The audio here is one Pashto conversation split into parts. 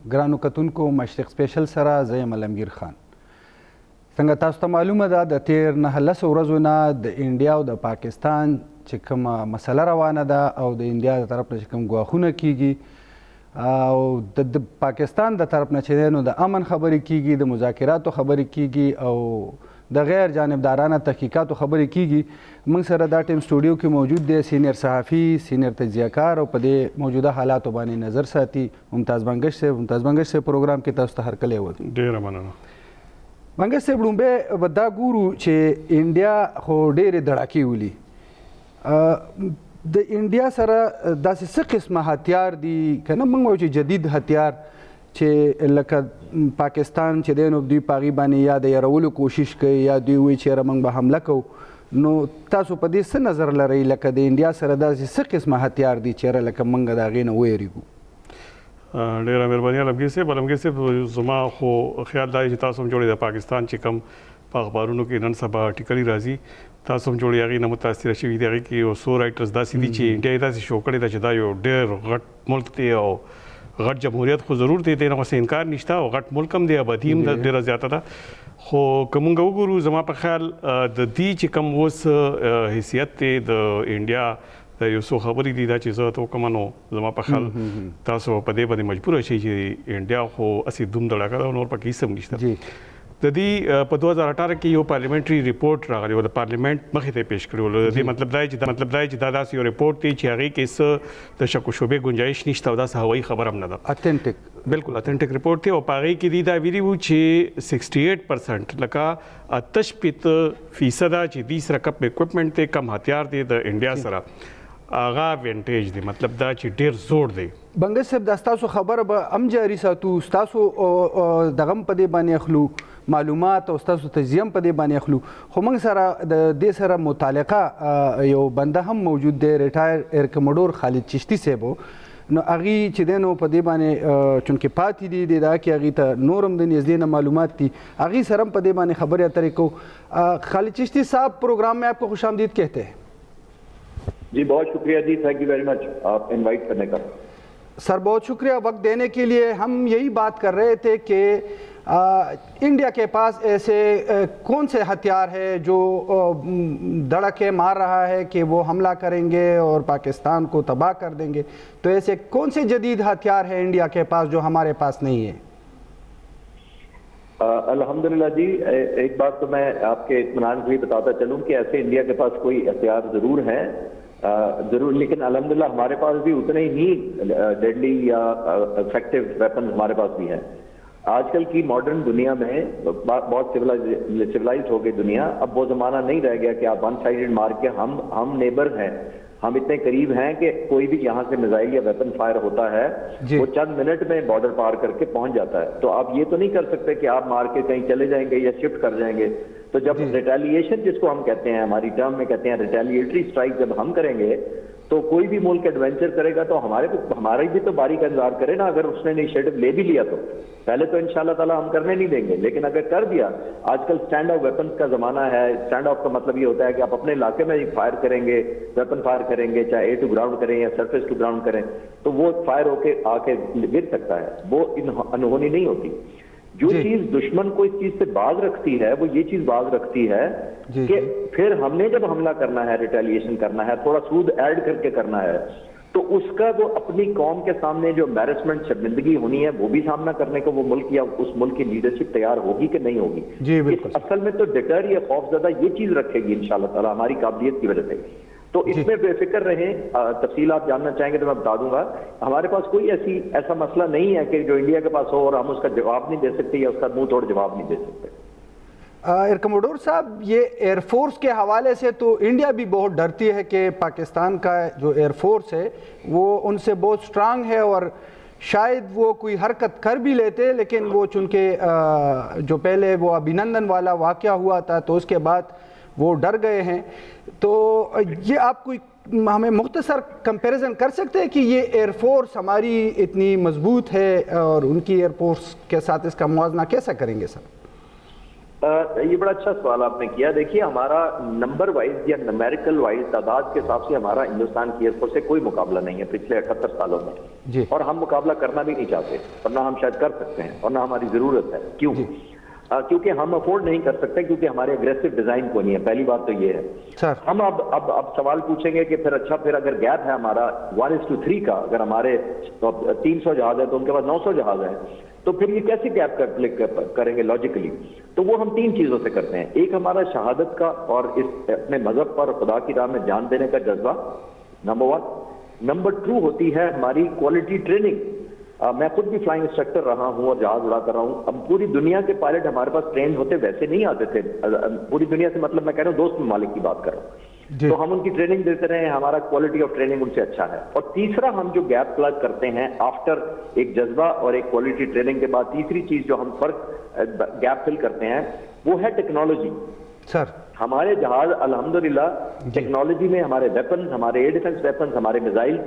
ګرانو کتونکو مشرق سپیشل سره زه یم علمگیر خان. څنګه تاسو ته معلومه ده د تیر 19 ورځو نه د انډیا او د پاکستان چې کومه مسله روانه ده او د انډیا د طرف نه چې کوم ګواښونه کیږي او د پاکستان د طرف نه چې نو د امن خبرې کیږي، د مذاکراتو خبرې کیږي او د غیر جانبدارانه تحقیقاتو خبرې کیږي. موږ سره دا ټیم سټوډیو کې موجود دی سینیر صحافي، سینیر تجزیه‌کار او په دې موجوده حالاتو باندې نظر ساتي ممتاز بنگش صاحب. ممتاز بنگش صاحب پروګرام کې تاسو ته هرکلی وایو. ډېره مننه. بنگش صاحب لومبه دا ګورو چې انډیا خو ډېرې دړاکې ولي. د انډیا سره داسې څه قسمه هتیار دي که نه موږ وایو چې جدید هتیار چې لکه پاکستان چې دی نو دوی په هغې باندې یا د یرولو کوشش کوي یا دوی وایي چې یاره موږ به حمله کوو. نو تاسو په دې څه نظر لرئ لکه د انډیا سره داسې څه قسمه هتیار دي چې یاره لکه موږ د هغې نه ویریږو؟ ډېره مهرباني علمګیر صاحب. علمګیر صاحب زما خو خیال دا چې تاسو هم جوړې د پاکستان چې کوم په اخبارونو کې نن سبا ټیکلي راځي تاسو هم جوړې هغې نه متاثره شوي دي. هغې کې یو څو رایټرز داسې دي چې انډیا یې داسې شو کړې ده چې دا یو ډېر غټ ملک دی او غټ جمهوریت خو ضرور دی، دې نه خو انکار نشته او غټ ملک هم دی، آبادي هم ډېره زیاته ده. خو که موږ وګورو زما په خیال د دې چې کوم اوس حیثیت دی د انډیا د یو څو خبرې دي دا چې زه ته وکړم نو زما په خیال تاسو په دې باندې مجبوره شئ چې انډیا خو هسې دوم دړاکه ده او نور پکې هېڅ هم نشته. د دې په 2018 کې یو پارلیمنټري ریپورټ راغلی و، د پارلیمنٹ مخې ته پیش کړی و. د دې مطلب دا چې دا داسې یو ریپورټ دی چې هغې کې څه د شک و شبهې گنجایش نشته او داسې هوایي خبر هم نه ده. اتنټک، بالکل اتنټک ریپورټ دی او په هغې کې دي دا ویلي وو چې 68% لکه 88% چې دوی سره کم اکوپمنټ دی، کم هتیار دی د انډیا سره هغه وینټیج دی، مطلب دا چې ډېر زوړ دی. بنگش صاحب دا ستاسو خبره به هم جاري ساتو، ستاسو دغه هم په دې باندې اخلو معلومات او ستاسو تجزیه هم په دې باندې اخلو. خو موږ سره د دې سره متعلقه یو بنده هم موجود دی، ریټایر ایر کموډور خالد چشتي صاحب. نو هغې چې دی نو په دې باندې چونکې پاتې دي د هغې کې هغې ته نور هم د نږدې نه معلومات دي، هغې سره هم په دې باندې خبرې اترې کوو. خالد چشتی صاحب پروگرام میں آپ کو خوش آمدید کہتے ہیں. جی بہت شکریہ جی، تھینک یو ویری مچ آپ انوائٹ کرنے کا. سر بہت شکریہ وقت دینے کے لیے. ہم یہی بات کر رہے تھے کہ انڈیا کے پاس ایسے کون سے ہتھیار ہے جو دڑکے مار رہا ہے کہ وہ حملہ کریں گے اور پاکستان کو تباہ کر دیں گے، تو ایسے کون سے جدید ہتھیار ہے انڈیا کے پاس جو ہمارے پاس نہیں ہے؟ الحمدللہ جی، ایک بات تو میں آپ کے اطمینان کے لیے بتاتا چلوں کہ ایسے انڈیا کے پاس کوئی ہتھیار ضرور ہیں ضرور، لیکن الحمدللہ ہمارے پاس بھی اتنے ہی ڈیڈلی یا افیکٹو ویپن ہمارے پاس بھی ہیں. آج کل کی ماڈرن دنیا میں بہت سویلائزڈ ہو گئی دنیا. اب وہ زمانہ نہیں رہ گیا کہ آپ ون سائیڈڈ مار کے ہم نیبر ہیں، ہم اتنے قریب ہیں کہ کوئی بھی یہاں سے میزائل یا ویپن فائر ہوتا ہے وہ چند منٹ میں بارڈر پار کر کے پہنچ جاتا ہے. تو آپ یہ تو نہیں کر سکتے کہ آپ مار کے کہیں چلے جائیں گے یا شفٹ کر جائیں گے. تو جب ریٹیلیشن جس کو ہم کہتے ہیں، ہماری ٹرم میں کہتے ہیں ریٹیلیٹری اسٹرائک جب ہم کریں گے تو کوئی بھی ملک ایڈونچر کرے گا تو ہمارے بھی تو باری کا انتظار کرے نا. اگر اس نے انیشیٹو لے بھی لیا تو پہلے تو انشاءاللہ تعالیٰ ہم کرنے نہیں دیں گے، لیکن اگر کر دیا، آج کل اسٹینڈ آف ویپنس کا زمانہ ہے. اسٹینڈ آف کا مطلب یہ ہوتا ہے کہ آپ اپنے علاقے میں فائر کریں گے، ویپن فائر کریں گے، چاہے اے ٹو گراؤنڈ کریں یا سرفیس ٹو گراؤنڈ کریں، تو وہ فائر ہو کے آ کے گر سکتا ہے، وہ انہونی نہیں ہوتی. جو چیز دشمن کو اس چیز سے باز رکھتی ہے وہ یہ چیز باز رکھتی ہے کہ پھر ہم نے جب حملہ کرنا ہے، ریٹیلیشن کرنا ہے، تھوڑا سود ایڈ کر کے کرنا ہے، تو اس کا وہ اپنی قوم کے سامنے جو امبیرسمنٹ شرمندگی ہونی ہے وہ بھی سامنا کرنے کو وہ ملک یا اس ملک کی لیڈرشپ تیار ہوگی کہ نہیں ہوگی. اصل میں تو ڈٹر یا خوف زدہ یہ چیز رکھے گی انشاءاللہ تعالیٰ ہماری قابلیت کی وجہ سے. تو اس میں بے فکر رہیں. تفصیلات جاننا چاہیں گے تو میں بتا دوں گا. ہمارے پاس کوئی ایسا مسئلہ نہیں ہے کہ جو انڈیا کے پاس ہو اور ہم اس کا جواب نہیں دے سکتے یا اس کا منہ توڑ جواب نہیں دے سکتے. ایئر کموڈور صاحب، یہ ایئر فورس کے حوالے سے تو انڈیا بھی بہت ڈرتی ہے کہ پاکستان کا جو ایئر فورس ہے وہ ان سے بہت سٹرانگ ہے اور شاید وہ کوئی حرکت کر بھی لیتے، لیکن وہ چونکہ جو پہلے وہ ابھینندن والا واقعہ ہوا تھا تو اس کے بعد وہ ڈر گئے ہیں. تو یہ آپ کوئی ہمیں مختصر کمپیریزن کر سکتے ہیں کہ یہ ایئر فورس ہماری اتنی مضبوط ہے اور ان کی ایئر فورس کے ساتھ اس کا موازنہ کیسا کریں گے سر؟ ये बड़ा अच्छा सवाल आपने किया। देखिए, हमारा नंबर वाइज या न्यूमेरिकल वाइज तादाद के हिसाब से हमारा हिंदुस्तान की एयरफोर्स से कोई मुकाबला नहीं है पिछले 78 सालों में जी। और हम मुकाबला करना भी नहीं चाहते और ना हम शायद कर सकते हैं और ना हमारी जरूरत है। क्यों? क्योंकि हम अफोर्ड नहीं कर सकते, क्योंकि हमारे अग्रेसिव डिजाइन को नहीं है। पहली बात तो ये है सर। हम अब सवाल पूछेंगे कि फिर अच्छा, फिर अगर गैप है हमारा 1:3 का, अगर हमारे 300 जहाज है तो उनके पास 900 जहाज है, तो फिर ये कैसे गैप करेंगे लॉजिकली? तो वो हम 3 चीजों से करते हैं। एक हमारा शहादत का और इस अपने मजहब पर खुदा की राह में जान देने का जज्बा, नंबर 1। नंबर 2 होती है हमारी क्वालिटी ट्रेनिंग। मैं खुद भी फ्लाइंग इंस्ट्रक्टर रहा हूं और जहाज उड़ाता रहा हूं। अब पूरी दुनिया के पायलट हमारे पास ट्रेन होते वैसे नहीं आते थे। पूरी दुनिया से मतलब मैं कह रहा हूं दोस्त ममालिक की बात कर रहा हूं। तो हम उनकी ट्रेनिंग देते रहे, हमारा क्वालिटी ऑफ ट्रेनिंग उनसे अच्छा है। और तीसरा, हम जो गैप प्लग करते हैं आफ्टर एक जज्बा और एक क्वालिटी ट्रेनिंग के बाद, तीसरी चीज जो हम फर्क गैप फिल करते हैं वो है टेक्नोलॉजी। सर, हमारे जहाज अल्हम्दुलिल्लाह टेक्नोलॉजी में, हमारे वेपन्स, हमारे एयर डिफेंस वेपन्स, हमारे मिसाइल,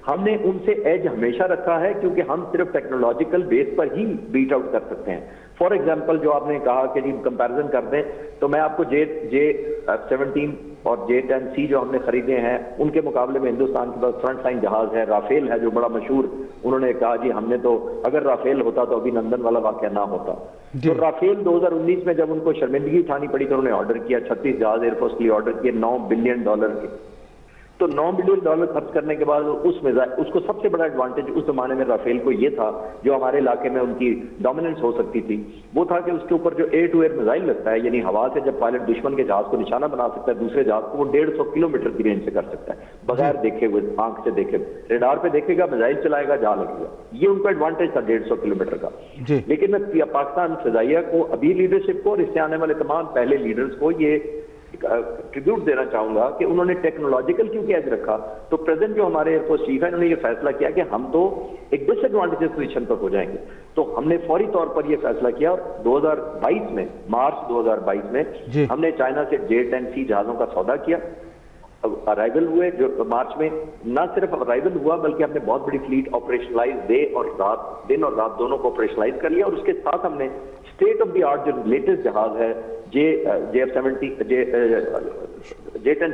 हमने उनसे एज हमेशा रखा है, क्योंकि हम सिर्फ टेक्नोलॉजिकल बेस पर ही बीट आउट कर सकते हैं। फॉर एग्जाम्पल, जो आपने कहा कि जी कंपैरिजन कर दें, तो मैं आपको J-17 और J-10C जो हमने खरीदे हैं उनके मुकाबले में हिंदुस्तान के पास फ्रंट लाइन जहाज है। राफेल है जो बड़ा मशहूर, उन्होंने कहा जी हमने तो, अगर राफेल होता तो अभिनंदन वाला वाकया ना होता। तो राफेल 2019 में जब उनको शर्मिंदगी उठानी पड़ी तो उन्होंने ऑर्डर किया, 36 जहाज एयरफोर्स के लिए ऑर्डर किए, $9 बिलियन के। तो $9 बिलियन खर्च करने के बाद उसको सबसे बड़ा एडवांटेज उस जमाने में राफेल को ये था, जो हमारे इलाके में उनकी डोमिनेंस हो सकती थी, वो था कि उसके ऊपर जो एयर टू एयर मिसाइल लगता है, यानी हवा से जब पायलट दुश्मन के जहाज को निशाना बना सकता है, दूसरे जहाज को वो 150 किलोमीटर की रेंज से कर सकता है, बगैर देखे हुए, आंख से देखे। रेडार पे देखेगा, मिसाइल चलाएगा, जा लगेगा। ये उनका एडवांटेज था 150 किलोमीटर का। लेकिन मैं पाकिस्तान फिजाइया को, अभी लीडरशिप को और इससे आने वाले तमाम पहले लीडर्स को ये ट्रिब्यूट देना चाहूंगा कि उन्होंने टेक्नोलॉजिकल क्योंकि एज रखा। तो प्रेजेंट जो हमारे एयरफोर्स चीफ है, उन्होंने ये फैसला किया कि हम तो एक डिसएडवांटेजेस पोजीशन पर हो जाएंगे। तो हमने फौरी तौर पर यह फैसला किया और 2022 में, मार्च 2022 में हमने चाइना से J-10C जहाजों का सौदा किया। अराइवल हुए जो मार्च में, ना सिर्फ अराइवल हुआ बल्कि हमने बहुत बड़ी फ्लीट ऑपरेशनलाइज दिन और रात दोनों को ऑपरेशनलाइज कर लिया। और उसके साथ हमने स्टेट ऑफ द आर्ट जो लेटेस्ट जहाज है J-10C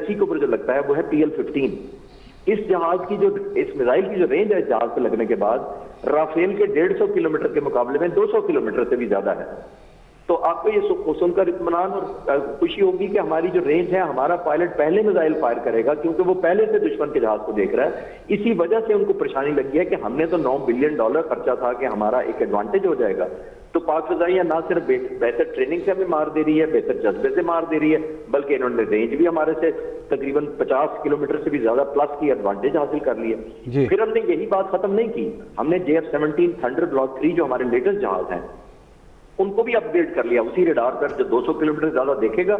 के ऊपर जो लगता है वो है PL-15। इस जहाज की जो, इस मिसाइल की जो रेंज है जहाज पे लगने के बाद, राफेल के 150 किलोमीटर के मुकाबले में 200 किलोमीटर से भी ज्यादा है। तो आपको ये सुनकर इत्मीनान और खुशी होगी कि हमारी जो रेंज है, हमारा पायलट पहले मिसाइल फायर करेगा क्योंकि वो पहले से दुश्मन के जहाज को देख रहा है। इसी वजह से उनको परेशानी लगी है कि हमने तो $9 बिलियन खर्चा था कि हमारा एक एडवांटेज हो जाएगा। तो पाक फिजाइया ना सिर्फ बेहतर ट्रेनिंग से हमें मार दे रही है, बेहतर जज्बे से मार दे रही है, बल्कि इन्होंने रेंज भी हमारे से तकरीबन 50 किलोमीटर से भी ज्यादा प्लस की एडवांटेज हासिल कर ली है। फिर हमने यही बात खत्म नहीं की, हमने JF-17 थंडर ब्लॉक 3 जो हमारे लेटेस्ट जहाज हैं उनको भी अपग्रेड कर लिया। उसी रेडार पर जो 200 किलोमीटर ज्यादा देखेगा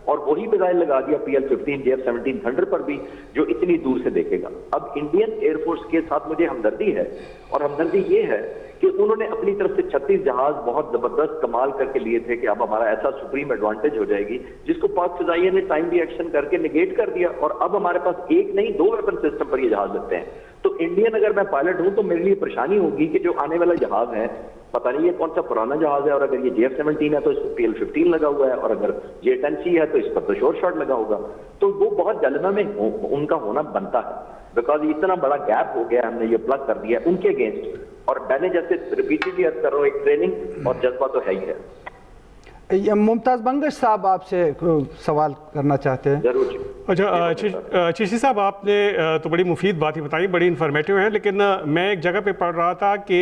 और वही मिसाइल लगा दिया PL-15 JF-17 थंडर पर भी, जो इतनी दूर से देखेगा। अब इंडियन एयरफोर्स के साथ मुझे हमदर्दी है, और हमदर्दी ये है कि उन्होंने अपनी तरफ से 36 जहाज बहुत जबरदस्त कमाल करके लिए थे कि अब हमारा ऐसा सुप्रीम एडवांटेज हो जाएगी, जिसको पाक फिजाइया ने टाइमली एक्शन करके निगेट कर दिया। और अब हमारे पास एक नहीं 2 वेपन सिस्टम पर ये जहाज लगते हैं। तो इंडियन अगर मैं पायलट हूं तो मेरे लिए परेशानी होगी कि जो आने वाला जहाज है, पता नहीं ये कौन सा पुराना जहाज है, और अगर ये JF-17 है तो इस पर PL-15 लगा हुआ है, और अगर J-10C है तो इस पर तो शोर शॉट लगा होगा। तो वो बहुत जलना में उनका होना बनता है, बिकॉज इतना बड़ा गैप हो गया, हमने ये प्लग कर दिया उनके अगेंस्ट। और मैंने जैसे रिपीटेडली अर्ज कर रहा हूँ, एक ट्रेनिंग और जज्बा तो है ही है। मुमताज बंगश साहब आपसे सवाल करना चाहते हैं। जरूर जी। अच्छा चिश्ती साहब, आपने तो बड़ी मुफीद बातें बताई, बड़ी इन्फॉर्मेटिव है, लेकिन मैं एक जगह पे पढ़ रहा था कि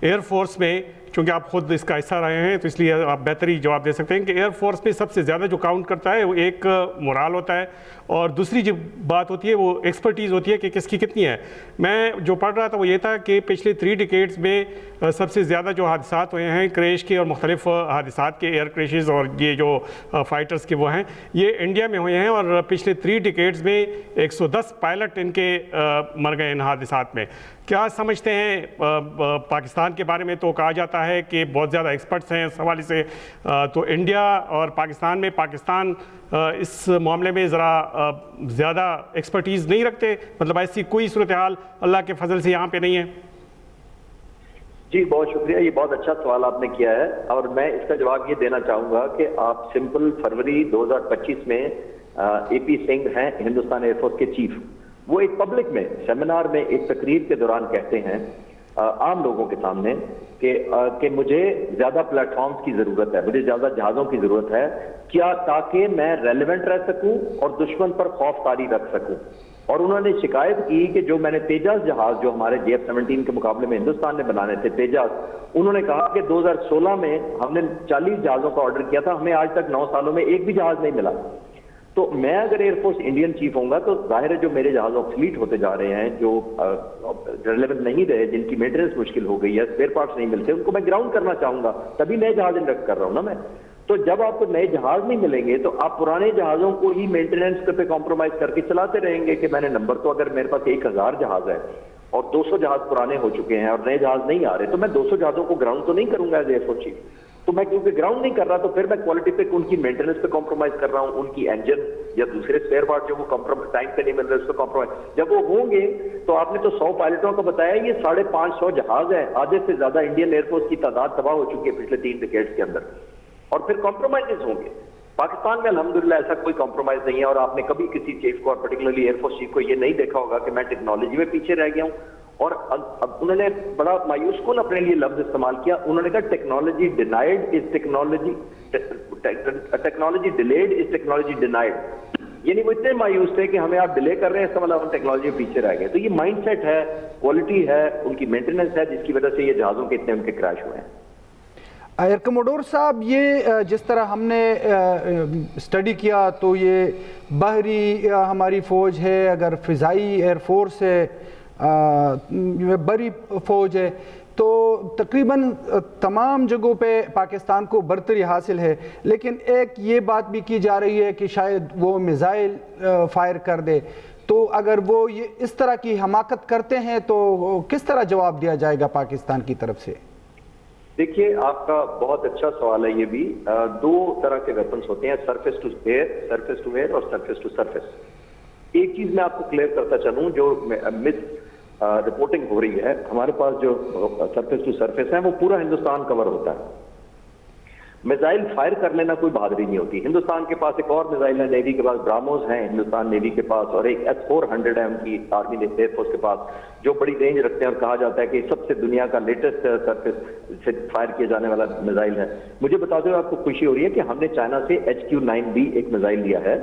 एयरफोर्स में, क्योंकि आप खुद इसका हिस्सा रहे हैं तो इसलिए आप बेहतरी जवाब दे सकते हैं कि एयरफोर्स में सबसे ज़्यादा जो काउंट करता है वो एक मोराल होता है, और दूसरी जो बात होती है वो एक्सपर्टीज़ होती है कि किसकी कितनी है। मैं जो पढ़ रहा था वो ये था कि पिछले 3 डिकेड्स में सबसे ज़्यादा जो हादसात हुए हैं क्रैश के और मुख्तलिफ हादसात के, एयर क्रैशेज़ और ये जो फाइटर्स के वो हैं, ये इंडिया में हुए हैं। और पिछले 3 डिकेड्स में 110 पायलट इनके मर गए इन हादसात में। क्या समझते हैं पाकिस्तान के बारे में? तो कहा जाता है कि बहुत ज़्यादा एक्सपर्ट्स हैं इस हवाले से, तो इंडिया और पाकिस्तान में, पाकिस्तान इस मामले में ज़रा ज़्यादा एक्सपर्टीज़ नहीं रखते, मतलब ऐसी कोई सूरत हाल अल्लाह के फजल से यहाँ पे नहीं है? जी बहुत शुक्रिया, ये बहुत अच्छा सवाल आपने किया है और मैं इसका जवाब ये देना चाहूंगा कि आप सिंपल फरवरी 2025 में एपी सिंह हैं हिंदुस्तान एयरफोर्स के चीफ, वो एक पब्लिक में सेमिनार में एक तकरीर के दौरान कहते हैं आम लोगों के सामने कि मुझे ज्यादा प्लेटफॉर्म्स की जरूरत है, मुझे ज्यादा जहाजों की जरूरत है, क्या ताकि मैं रेलेवेंट रह सकूं और दुश्मन पर खौफ तारी रख सकूं। और उन्होंने शिकायत की कि जो मैंने तेजास जहाज जो हमारे JF-17 के मुकाबले में हिंदुस्तान ने बनाने थे तेजास, उन्होंने कहा कि 2016 में हमने 40 जहाजों का ऑर्डर किया था, हमें आज तक 9 सालों में एक भी जहाज नहीं मिला। तो मैं अगर एयरफोर्स इंडियन चीफ होऊंगा तो जाहिर है जो मेरे जहाज ऑब्सलीट होते जा रहे हैं, जो रिलेवेंट नहीं रहे, जिनकी मेंटेनेंस मुश्किल हो गई है, स्पेयर पार्ट्स नहीं मिलते, उनको मैं ग्राउंड करना चाहूंगा, तभी नए जहाज इंडक्ट कर रहा हूं ना मैं। तो जब आपको नए जहाज नहीं मिलेंगे तो आप पुराने जहाजों को ही मेंटेनेंस पे कॉम्प्रोमाइज करके चलाते रहेंगे कि मैंने नंबर तो अगर मेरे पास 1000 जहाज है और 200 जहाज पुराने हो चुके हैं और नए जहाज नहीं आ रहे, तो मैं 200 जहाजों को ग्राउंड तो नहीं करूंगा एज एयरफोर्स चीफ। तो मैं क्योंकि ग्राउंड नहीं कर रहा तो फिर मैं क्वालिटी पे उनकी मेंटेनेंस पे कॉम्प्रोमाइज कर रहा हूं, उनकी इंजन या दूसरे स्पेयर पार्ट जो वो टाइम पे नहीं मिल रहे उस पर कॉम्प्रोमाइज। जब वो होंगे तो आपने तो 100 पायलटों का बताया, ये 550 जहाज है, आधे से ज्यादा इंडियन एयरफोर्स की तादाद तबाह हो चुकी है पिछले 3 डिकेड्स के अंदर, और फिर कॉम्प्रोमाइजेस होंगे। पाकिस्तान में अल्हम्दुलिल्लाह ऐसा कोई कॉम्प्रोमाइज नहीं है और आपने कभी किसी चीफ को और पर्टिकुलरली एयरफोर्स चीफ को ये नहीं देखा होगा कि मैं टेक्नोलॉजी में पीछे रह गया हूं। और अब उन्होंने बड़ा मायूस कुन अपने लिए लफ्ज इस्तेमाल किया, उन्होंने कहा technology denied is technology, technology delayed is technology denied. यानी वो इतने मायूस थे कि हमें आप डिले कर रहे हैं, इसका मतलब हम टेक्नोलॉजी में पीछे रह गए। तो ये माइंडसेट है, क्वालिटी है, उनकी मेंटेनेंस है, जिसकी वजह से ये जहाजों के इतने उनके क्रैश हुए हैं। एयर कमोडोर साहब, ये जिस तरह हमने स्टडी किया तो ये बहरी हमारी फ़ौज है, अगर फ़िज़ाई एयरफोर्स है, बड़ी फ़ौज है, तो तकरीबन तमाम जगहों पे पाकिस्तान को बरतरी हासिल है। लेकिन एक ये बात भी की जा रही है कि शायद वो मिसाइल फायर कर दे, तो अगर वो ये इस तरह की हमाकत करते हैं तो किस तरह जवाब दिया जाएगा पाकिस्तान की तरफ से? देखिए, आपका बहुत अच्छा सवाल है। ये भी 2 तरह के वेपन्स होते हैं, सरफेस टू एयर और सरफेस टू सरफेस। एक चीज मैं आपको क्लियर करता चलूं, जो मिस रिपोर्टिंग हो रही है, हमारे पास जो सरफेस टू सरफेस है वो पूरा हिंदुस्तान कवर होता है। मिसाइल फायर कर लेना कोई बहादुरी नहीं होती। हिंदुस्तान के पास एक और मिसाइल है, नेवी के पास ब्राह्मोस हैं हिंदुस्तान नेवी के पास, और एक S-400 है उनकी आर्मी एयरफोर्स के पास, जो बड़ी रेंज रखते हैं और कहा जाता है कि सबसे दुनिया का लेटेस्ट सरफेस से फायर किया जाने वाला मिसाइल है। मुझे बता दो, आपको खुशी हो रही है कि हमने चाइना से HQ-9B एक मिसाइल लिया है,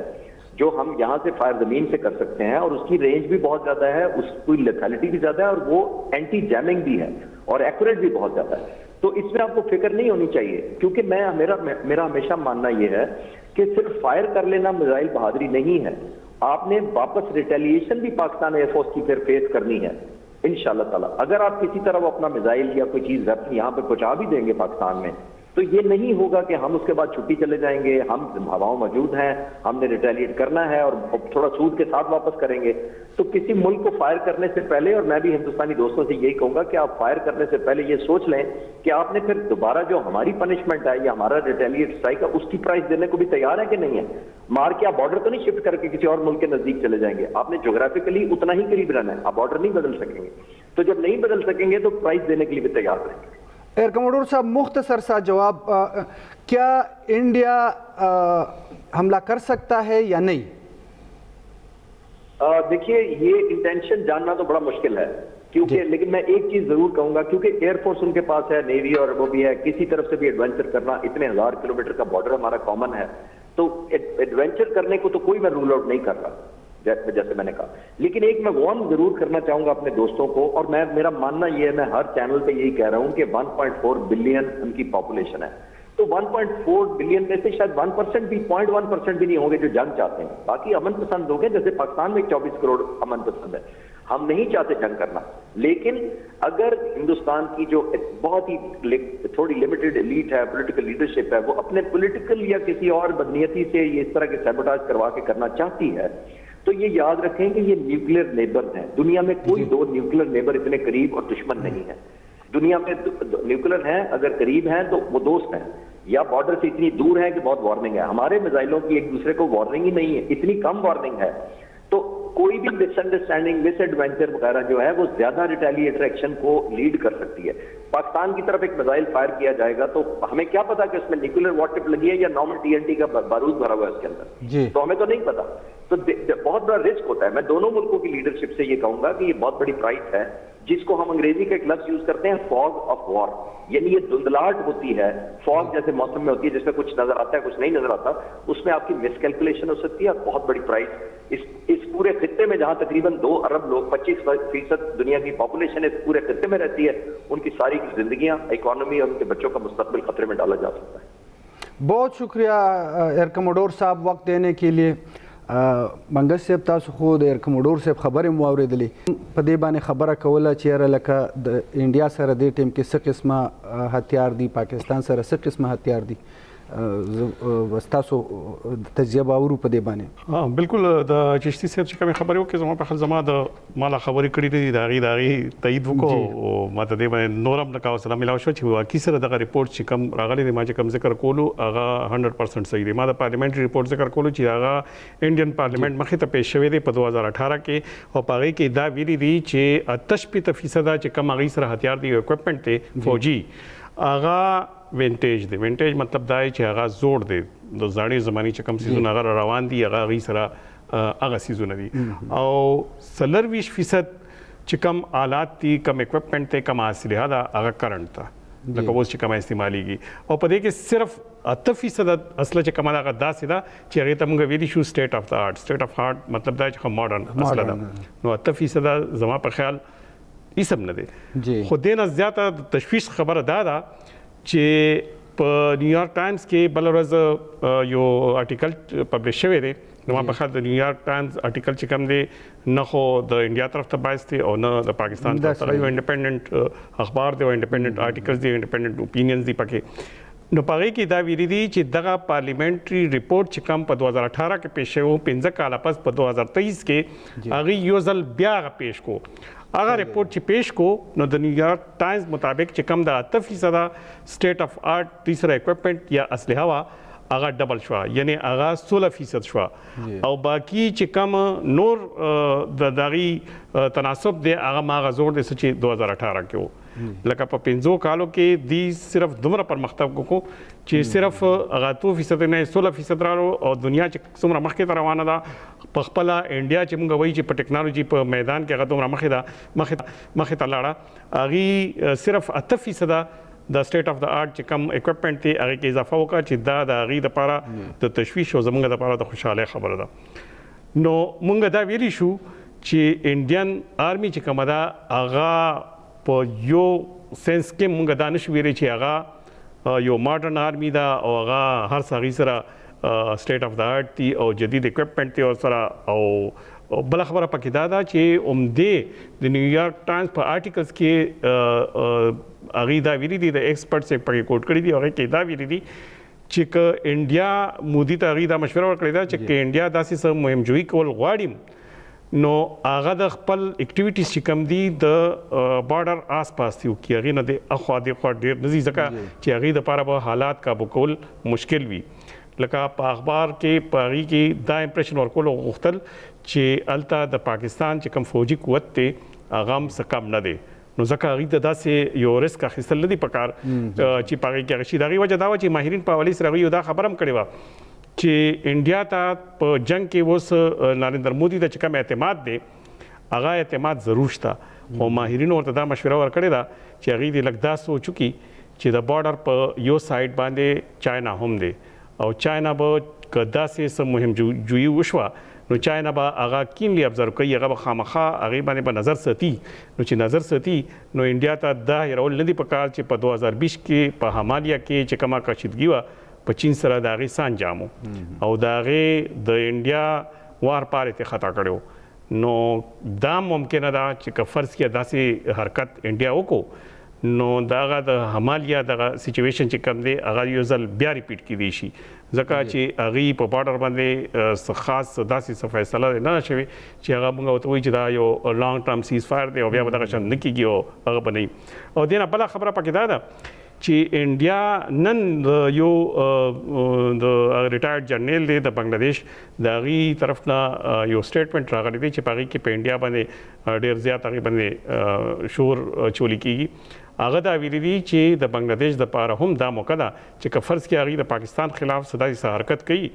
जो हम यहाँ से फायर जमीन से कर सकते हैं, और उसकी रेंज भी बहुत ज्यादा है, उसकी लेथैलिटी भी ज्यादा है, और वो एंटी जैमिंग भी है और एक्यूरेट भी बहुत ज्यादा है। तो इसमें आपको फिक्र नहीं होनी चाहिए, क्योंकि मेरा हमेशा मानना यह है कि सिर्फ फायर कर लेना मिसाइल बहादुरी नहीं है, आपने वापस रिटेलिएशन भी पाकिस्तान एयरफोर्स की फिर फेस करनी है इंशाल्लाह ताला। अगर आप किसी तरह वो अपना मिसाइल या कोई चीज वेपन यहाँ पे पहुंचा भी देंगे पाकिस्तान में, तो ये नहीं होगा कि हम उसके बाद छुट्टी चले जाएंगे, हम हवाओं मौजूद हैं, हमने रिटेलिएट करना है और थोड़ा सूद के साथ वापस करेंगे। तो किसी मुल्क को फायर करने से पहले, और मैं भी हिंदुस्तानी दोस्तों से यही कहूंगा कि आप फायर करने से पहले ये सोच लें कि आपने फिर दोबारा जो हमारी पनिशमेंट है या हमारा रिटेलिएट स्ट्राइक है, उसकी प्राइस देने को भी तैयार है कि नहीं है। मार के आप बॉर्डर तो नहीं शिफ्ट करके किसी और मुल्क के नजदीक चले जाएंगे, आपने ज्योग्राफिकली उतना ही करीब रहना है, आप बॉर्डर नहीं बदल सकेंगे। तो जब नहीं बदल सकेंगे तो प्राइस देने के लिए भी तैयार रहेंगे। एयर कमोडोर साहब, मुख्तसर सा जवाब, क्या इंडिया हमला कर सकता है या नहीं? देखिए, ये इंटेंशन जानना तो बड़ा मुश्किल है, क्योंकि लेकिन मैं एक चीज जरूर कहूंगा, क्योंकि एयरफोर्स उनके पास है, नेवी और वो भी है, किसी तरफ से भी एडवेंचर करना, इतने 1000 किलोमीटर का बॉर्डर हमारा कॉमन है, तो एडवेंचर करने को तो कोई मैं रूल आउट नहीं कर रहा, जैसे मैंने कहा। लेकिन एक मैं वार्न जरूर करना चाहूंगा अपने दोस्तों को, और मेरा मानना यह है, मैं हर चैनल पे यही कह रहा हूं कि 1.4 बिलियन उनकी पॉपुलेशन है, तो 1.4 बिलियन में से शायद 1% भी 0.1% भी नहीं होंगे जो जंग चाहते हैं, बाकी अमन पसंद लोग हैं। जैसे पाकिस्तान में 24 करोड़ अमन पसंद है, हम नहीं चाहते जंग करना। लेकिन अगर हिंदुस्तान की जो बहुत ही थोड़ी लिमिटेड एलीट है, पॉलिटिकल लीडरशिप है, वो अपने पॉलिटिकल या किसी और बदनीयती से ये इस तरह के सैबोटाज करवा के करना चाहती है, तो ये याद रखें कि ये न्यूक्लियर नेबर हैं। दुनिया में कोई 2 न्यूक्लियर नेबर इतने करीब और दुश्मन नहीं है। दुनिया में न्यूक्लियर हैं, अगर करीब हैं तो वो दोस्त हैं, या बॉर्डर से इतनी दूर है कि बहुत वार्निंग है। हमारे मिसाइलों की एक दूसरे को वार्निंग ही नहीं है, इतनी कम वार्निंग है। तो कोई भी मिसअंडरस्टैंडिंग, मिसएडवेंचर वगैरह जो है वो ज्यादा रिटेलिएटर एक्शन को लीड कर सकती है। पाकिस्तान की तरफ एक मिसाइल फायर किया जाएगा तो हमें क्या पता कि उसमें न्यूक्लियर वॉर टिप लगी है या नॉर्मल TNT का बारूद भरा हुआ है उसके अंदर, तो हमें तो नहीं पता। तो बहुत बड़ा रिस्क होता है। मैं दोनों मुल्कों की लीडरशिप से ये कहूंगा कि ये बहुत बड़ी प्राइस है, जिसको हम अंग्रेजी का एक लफ्ज यूज करते हैं, फॉग ऑफ वॉर, यानी ये धुंधलाहट होती है। फॉग जैसे मौसम में होती है जिसमें कुछ नजर आता है कुछ नहीं नजर आता, उसमें आपकी मिसकैलकुलेशन हो सकती है और बहुत बड़ी प्राइस इस पूरे खित्ते में, जहां तकरीबन 2 अरब लोग, 25% दुनिया की पॉपुलेशन इस पूरे खित्ते में रहती है, उनकी सारी की जिंदगियां, इकोनॉमी और उनके बच्चों का मुस्तकबिल खतरे में डाला जा सकता है। बहुत शुक्रिया एयर कमोडोर साहब वक्त देने के लिए। मंगस साहब तासु खुद एयर कमोडोर साहब खबरें वावरेदلې په دې باندې خبره کوله چې لکه د انډیا سره د ټیم کې څه قسمه هتیار دي، پاکستان سره څه قسمه هتیار دي، تاسو تجزیه باورو په دې باندې؟ بالکل د چشتي صاحب چې کوم خبرې وکړي زما په خل زما د مالا خبرې کړې دي داغي تایید وکړو او ماته دې باندې نورم نکاو سلام ملاو شو چې واقعي سره دغه ریپورت چې کوم راغلي دی ما چې کوم ذکر کولو هغه 100% صحیح دی. ما د پارلیمنټري ریپورت ذکر کولو چې هغه انډین پارلیمنت مخې ته پیش شوی دی په 2018 کې او پاره کې دا ویلي دي چې 88% چې کوم هغه سره هتیار دي اکوپمنٹ ته فوجي هغه وینټیج دی. وینټیج مطلب دا چې هغه زوړ دی، د زاړې زماني چې کوم سیزونه هغه روان دي هغه غي سره هغه سیزونه دي او 40% چې کوم آلات دي، کوم اکوپمنٹ ته، کوم اسلحه دا هغه کرنٹ ته لکه اوس چې کوم استعماليږي او په دې کې صرف 8% اصله چې کومه هغه داسې ده چې هغه ته موږ ویلي شو سټیټ اف د آرټ. سټیټ اف آرټ مطلب دا چې ماډرن اصله ده، نو 8% زما په خیال اسم نه دی. خو دینه زیاته تشویش خبره ده چې په نیویارک ټایمز کې بل ورځ یو آرټیکل پبلش شوی دی، نو ما په خاطر د نیویارک ټایمز آرټیکل چې کوم دی نه خو د انډیا طرف ته بایس دی او نه د پاکستان طرف ته، یو انډیپندنٹ اخبار دی او انډیپندنٹ آرټیکلز دی، انډیپندنٹ اوپینینز دی پکې. نو په هغې کې دا ویلي دي چې دغه پارلیمنټري ریپورټ چې کوم په 2018 کې پیش شوی و، 15 کاله پس په 2023 کې هغې یو ځل بیا هغه پیش کو. هغه ریپورټ چې پیش کو نو د نیویارک ټایمز مطابق چې کم د 8% سټیټ اف آرټ تیسره اکوپمنٹ یا اسلحه وا هغه ډبل شو، یعنی هغه 16% شو او باقی چې کم نور د دغی تناسب دی هغه ما غزور د چې 2018 کې و. لکه په 5 کالو کې دی صرف دومره پرمختګ وکړو چې صرف هغه 2% نه 16% راو او دنیا چې څومره مخکې ته روانه ده په خپل انډیا چې موږ وایي چې په ټیکنالوژي په میدان کې هغه دومره مخې ته لاړه، هغه صرف 8% د سټیټ اف د آرټ چې کم اکوپمنٹ دی هغه کې اضافه وکړه چې دا د هغې دپاره د تشویش او زموږ دپاره د خوشحالۍ خبره ده. نو موږ دا ویلی شو چې انډین آرمي چې کومه ده هغه په یو سنس کې موږ دا نشو ویلی چې هغه یو ماډرن آرمي ده او هغه هر څه هغې سره سټیټ اف د آرټ دي او جدید اکوپمنٹ دی ورسره. او بله خبره پکې دا ده چې عمدې د نیویارک ټایمز په آرټیکلز کې هغې دا ویلي دي، د ایکسپرټس یې پکې کوټ کړي دي، هغې کې دا ویلي دي چې که انډیا مودي ته هغې دا مشوره ورکړې ده چې که انډیا داسې څه مهمجویي کول غواړي نو هغه د خپل اکټیویټیز چې کوم دي د بارډر آس پاس دي وکړي، هغې نه د اخوا دېخوا ډېر نه ځي ځکه چې هغې دپاره به حالات کابو کول مشکل وي. لکه په اخبار کې په هغې کې دا امپریشن ورکول غوښتل چې هلته د پاکستان چې کوم فوجي قوت دی هغه هم څه کم نه دی، نو ځکه هغې ته داسې یو رسک اخیستل نه دي پکار چې په هغې کې هغه شي. د هغې وجه دا وه چې ماهرین په حوالې سره هغوی دا خبره هم کړې وه چې انډیا ته په جنګ کې اوس نریندر مودي ته چې کوم اعتماد دی هغه اعتماد ضرور شته، خو ماهرینو ورته دا مشوره ورکړې ده چې هغې دې لږ دا سوچ وکړي چې د بارډر په یو سایډ باندې چاینا هم دی او چاینا به که داسې څه مهمجویي وشوه نو چاینا به هغه کینلی ابزرو کوي، هغه به خامخا هغې باندې به نظر ساتي. نو چې نظر ساتي نو انډیا ته دا هیرول نه دي پکار چې په 2020 کې په همالیا کې چې کومه کشیدګي وه په چین سره د هغې څه انجام او د هغې د انډیا وار پارې ته خطا کړی. نو دا ممکنه ده چې که فرض کړه داسې حرکت انډیا وکړو نو دغه د همالیا دغه سچویشن چې کوم دی هغه یو ځل بیا ریپیټ کیدی شي، ځکه چې هغې په بارډر باندې خاص داسې څه فیصله نه شوې چې هغه موږ ورته وایي چې دا یو لانګ ټرم سیز فایر دی او بیا به دغه شان نه کېږي او هغه به نه وي. او دې نه بله خبره پکې دا ده چې انډیا نن یو د ریټایرډ جنرال دی د بنگلاديش د غي طرف نه یو سټیټمنټ راغلی دی چې پاره کې په انډیا باندې ډیر زیات هغه باندې شور چولی کیږي. هغه دا ویلي دي چې د بنگلاديش د پاره هم دا موقع ده چې فرض کې هغه د پاکستان خلاف صداي حرکت کوي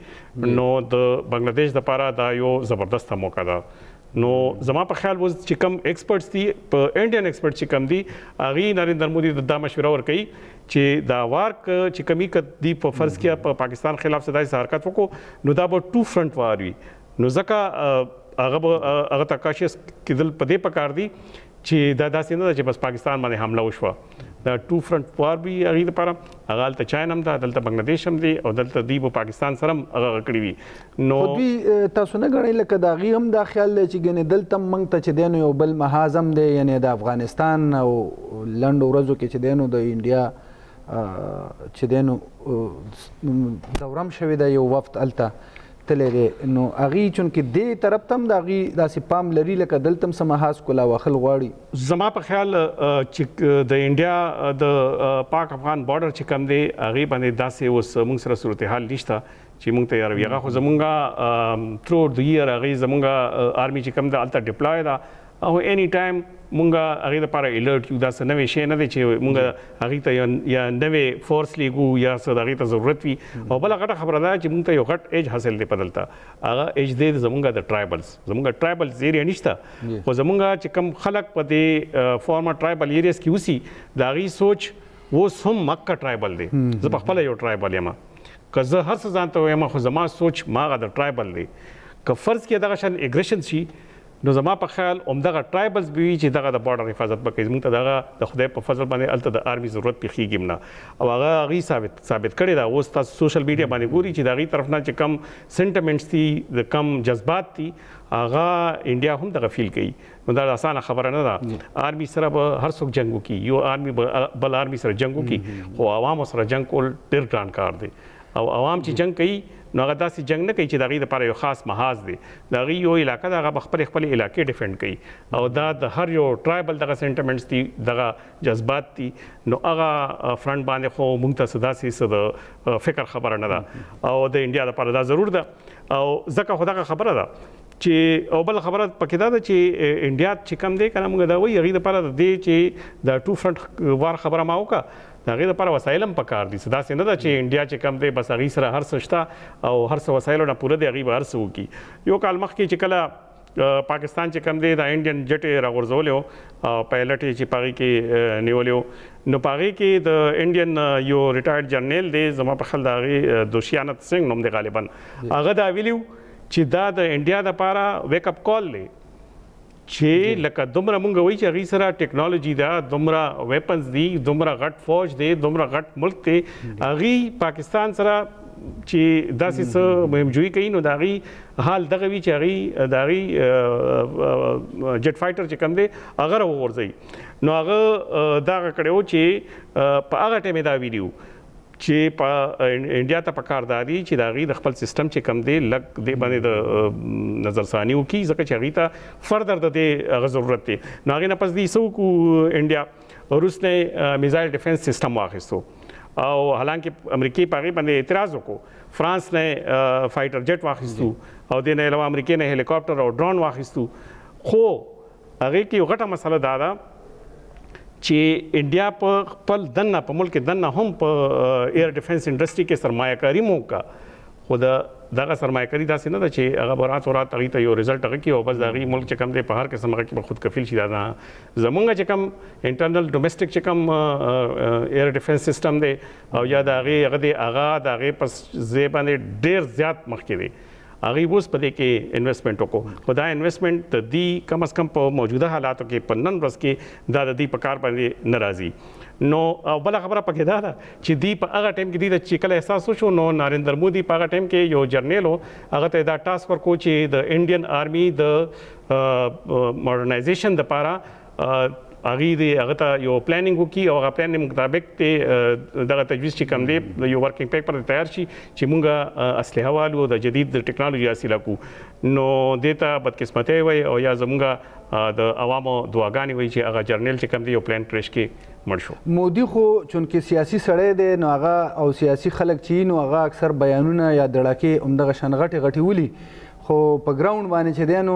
نو د بنگلاديش د پاره دا یو زبردست موقع ده. نو زما په خیال وز چې کم ایکسپرټس دي په انډین ایکسپرټ چې کم دي هغه نریندر مودي د مشوره ورکړي چې دا وارک چې کمی کدي په فرض کې په پاکستان خلاف صداي حرکت وکړو نو دا به ټو فرنٹ وار وي. نو ځکه هغه تکاشس کېدل په دې پکار دي چې دا داسې نه ده چې بس پاکستان باندې حمله وشوه. دا ټو فرنٹ وار به هغه لپاره هغه ته چاین هم ده دلته بنگلاديش هم دي او دلته دی په پاکستان سره هغه کړی وي. نو خو دوی تاسو نه غړی لکه دا غي هم دا خیال چې ګنې دلته موږ ته چې دینو یو بل محاذم دی یعنی د افغانستان او لنډ ورځو کې چې دینو د انډیا چې دینو دورم شوی دا یو وفد الته تللی دی نو هغې چونکې دې طرف ته هم د هغې داسې پام لري لکه دلته هم څه محاذ کولا واخل غواړي. زما په خیال چې د انډیا د پاک افغان بارډر چې کوم دی هغې باندې داسې اوس موږ سره صورتحال نشته چې موږ ته یاروي. هغه خو زمونږ تھرو د ییر هغې زمونږ آرمي چې کوم ده هلته ډپلای ده او اني ټایم مونږه هغې دپاره الرټ یو. دا څه نوی شی نه دی چې مونږ هغې ته یا نوې فورس لیږو یا څه د هغې ته ضرورت وي. او بله غټه خبره ده چې مونږ ته یو غټ ایج حاصل دی په دلته هغه ایج دی زمونږ د ټرایبلز. زمونږ ټرایبلز ایریا نشته خو زمونږ چې کوم خلک په دې فارمر ټرایبل ایریاز کې اوسي د هغې سوچ اوس هم مکه ټرایبل دی. زه پخپله یو ټرایبل یم که زه هر څه ځان ته وایم خو زما سوچ ماغه د ټرایبل دی. که فرض کې دغه شان اګریشن شي نو زما په خیال همدغه ټرایبلز به وي چې دغه د بارډر حفاظت به کوي. زموږ ته دغه د خدای په فضل باندې هلته د آرمي ضرورت پېښېږي نه او هغه هغې ثابت کړې ده. اوس تاسو سوشل میډیا باندې ګوري چې د هغې طرف نه چې کم سنټمنټس دي د کم جذبات دي هغه انډیا هم دغه فیل کوي. نو دا اسانه خبره نه ده. آرمي سره به هر څوک جنګ وکړي یو آرمي بل آرمي سره جنګ وکړي خو عوامو سره جنګ کول ډېر ګران کار دی. او عوام چې جنګ کوي نو هغه داسې جنګ نه کوي چې د هغې دپاره یو خاص محاذ دی. د هغې یو علاقه ده هغه به خپلې علاقې ډیفینډ کوي او دا د هر یو ټرایبل دغه سینټمنټس دي دغه جذبات دي. نو هغه فرنټ باندې خو موږ ته څه داسې څه د فکر خبره نه ده او د انډیا دپاره دا ضرور ده. او ځکه خو دغه خبره ده چې او بل خبره پکې دا ده چې انډیا چې کم دی که نه موږ دا وایي هغې دپاره د دې چې د ټو فرنټ وار خبره ما وکړه د هغې دپاره وسایل هم پکار دي. داسې نه ده چې انډیا چې کم دی بس هغې سره هر څه شته او هر څه وسایلو نه پوره دی هغې به هر څه وکړي. یو کال مخکې چې کله پاکستان چې کم دی د انډین جټ یې راغورځولی و پایلټ یې چې په هغې کې نیولی و نو په هغې کې د انډین یو ریټایرډ جرنیل دی زما په خیال د هغې دوشیانت سنګ نوم دی غالبا هغه دا ویلي چې دا د انډیا دپاره ویک اپ کال دی چې لکه دومره مونږ وایي چې هغې سره ټیکنالوجي ده دومره ویپنز دي دومره غټ فوج دی دومره غټ ملک دی هغې پاکستان سره چې داسې څه مهمجویي کوي نو د هغې حال دغه وي چې هغې د هغې جیټ فایټر چې کوم دی هغه راوغورځوي. نو هغه دغه کړی و چې په هغه ټایم یې دا ویلي و چې په انډیا ته پکار دا دي چې د هغې د خپل سیسټم چې کوم دی لږ دې باندې د نظرثاني وکړي ځکه چې هغې ته فردر د دې هغه ضرورت دی. نو هغې نه پس دوی څه وکړو انډیا روس نه میزایل ډیفینس سیسټم واخیستو او حالانکې امریکې په هغې باندې اعتراض وکړو. فرانس نه فایټر جیټ واخیستو او دې نه علاوه امریکې نه هلیکاپټر او ډرون واخیستو. خو هغې کې یو غټه مسله دا ده چې انډیا په خپل دننه په ملک دننه هم په ایر ډیفینس انډسټري کې سرمایه کاري مو وکړه خو دغه سرمایه کاري داسې نه ده چې هغه به رات و رات هغې ته یو رزلټ هغه کړي او بس د هغې ملک چې کوم دی په هر قسم هغه کې به خود کفیل شي. دا نه زمونږ چې کوم انټرنل ډومسټک چې کوم ایر ډیفینس سیسټم دی او یا د هغې هغه دی هغه د هغې په ځای باندې ډېر زیات مخکې دی. هغې اوس په دې کې انویسټمنټ وکړو خو دا انویسټمنټ د دې کم از کم په موجوده حالاتو کې په نن ورځ کې دا د دې په کار باندې نه راځي. نو او بله خبره پکې دا ده چې دوی په هغه ټایم کې دوی ته چې کله احساس وشو نو نریندر مودي په هغه ټایم کې یو جرنیل و هغه ته دا ټاسک ورکړو چې د انډین آرمي د ماډرنایزیشن دپاره هغه ته یو پلانینګ وکړي او هغه پلان مطابق ته دغه تجویز چې کوم دی یو ورکینګ پیپر تیار شي چې مونږ اسلحه والو د جدید ټیکنالوژي حاصله کړو. نو دې ته بدقسمتۍ وایي او یا زمونږ د عوامو دعاګانې وایي چې هغه جرنیل چې کوم دی یو پلان کریش کې مړ شو. مودي خو چونکې سیاسي سړی دی نو هغه او سیاسي خلک چې نو هغه اکثر بیانونه یا دړکې همدغه شان غټې غټې ولي خو په ګراوند باندې چې دی نو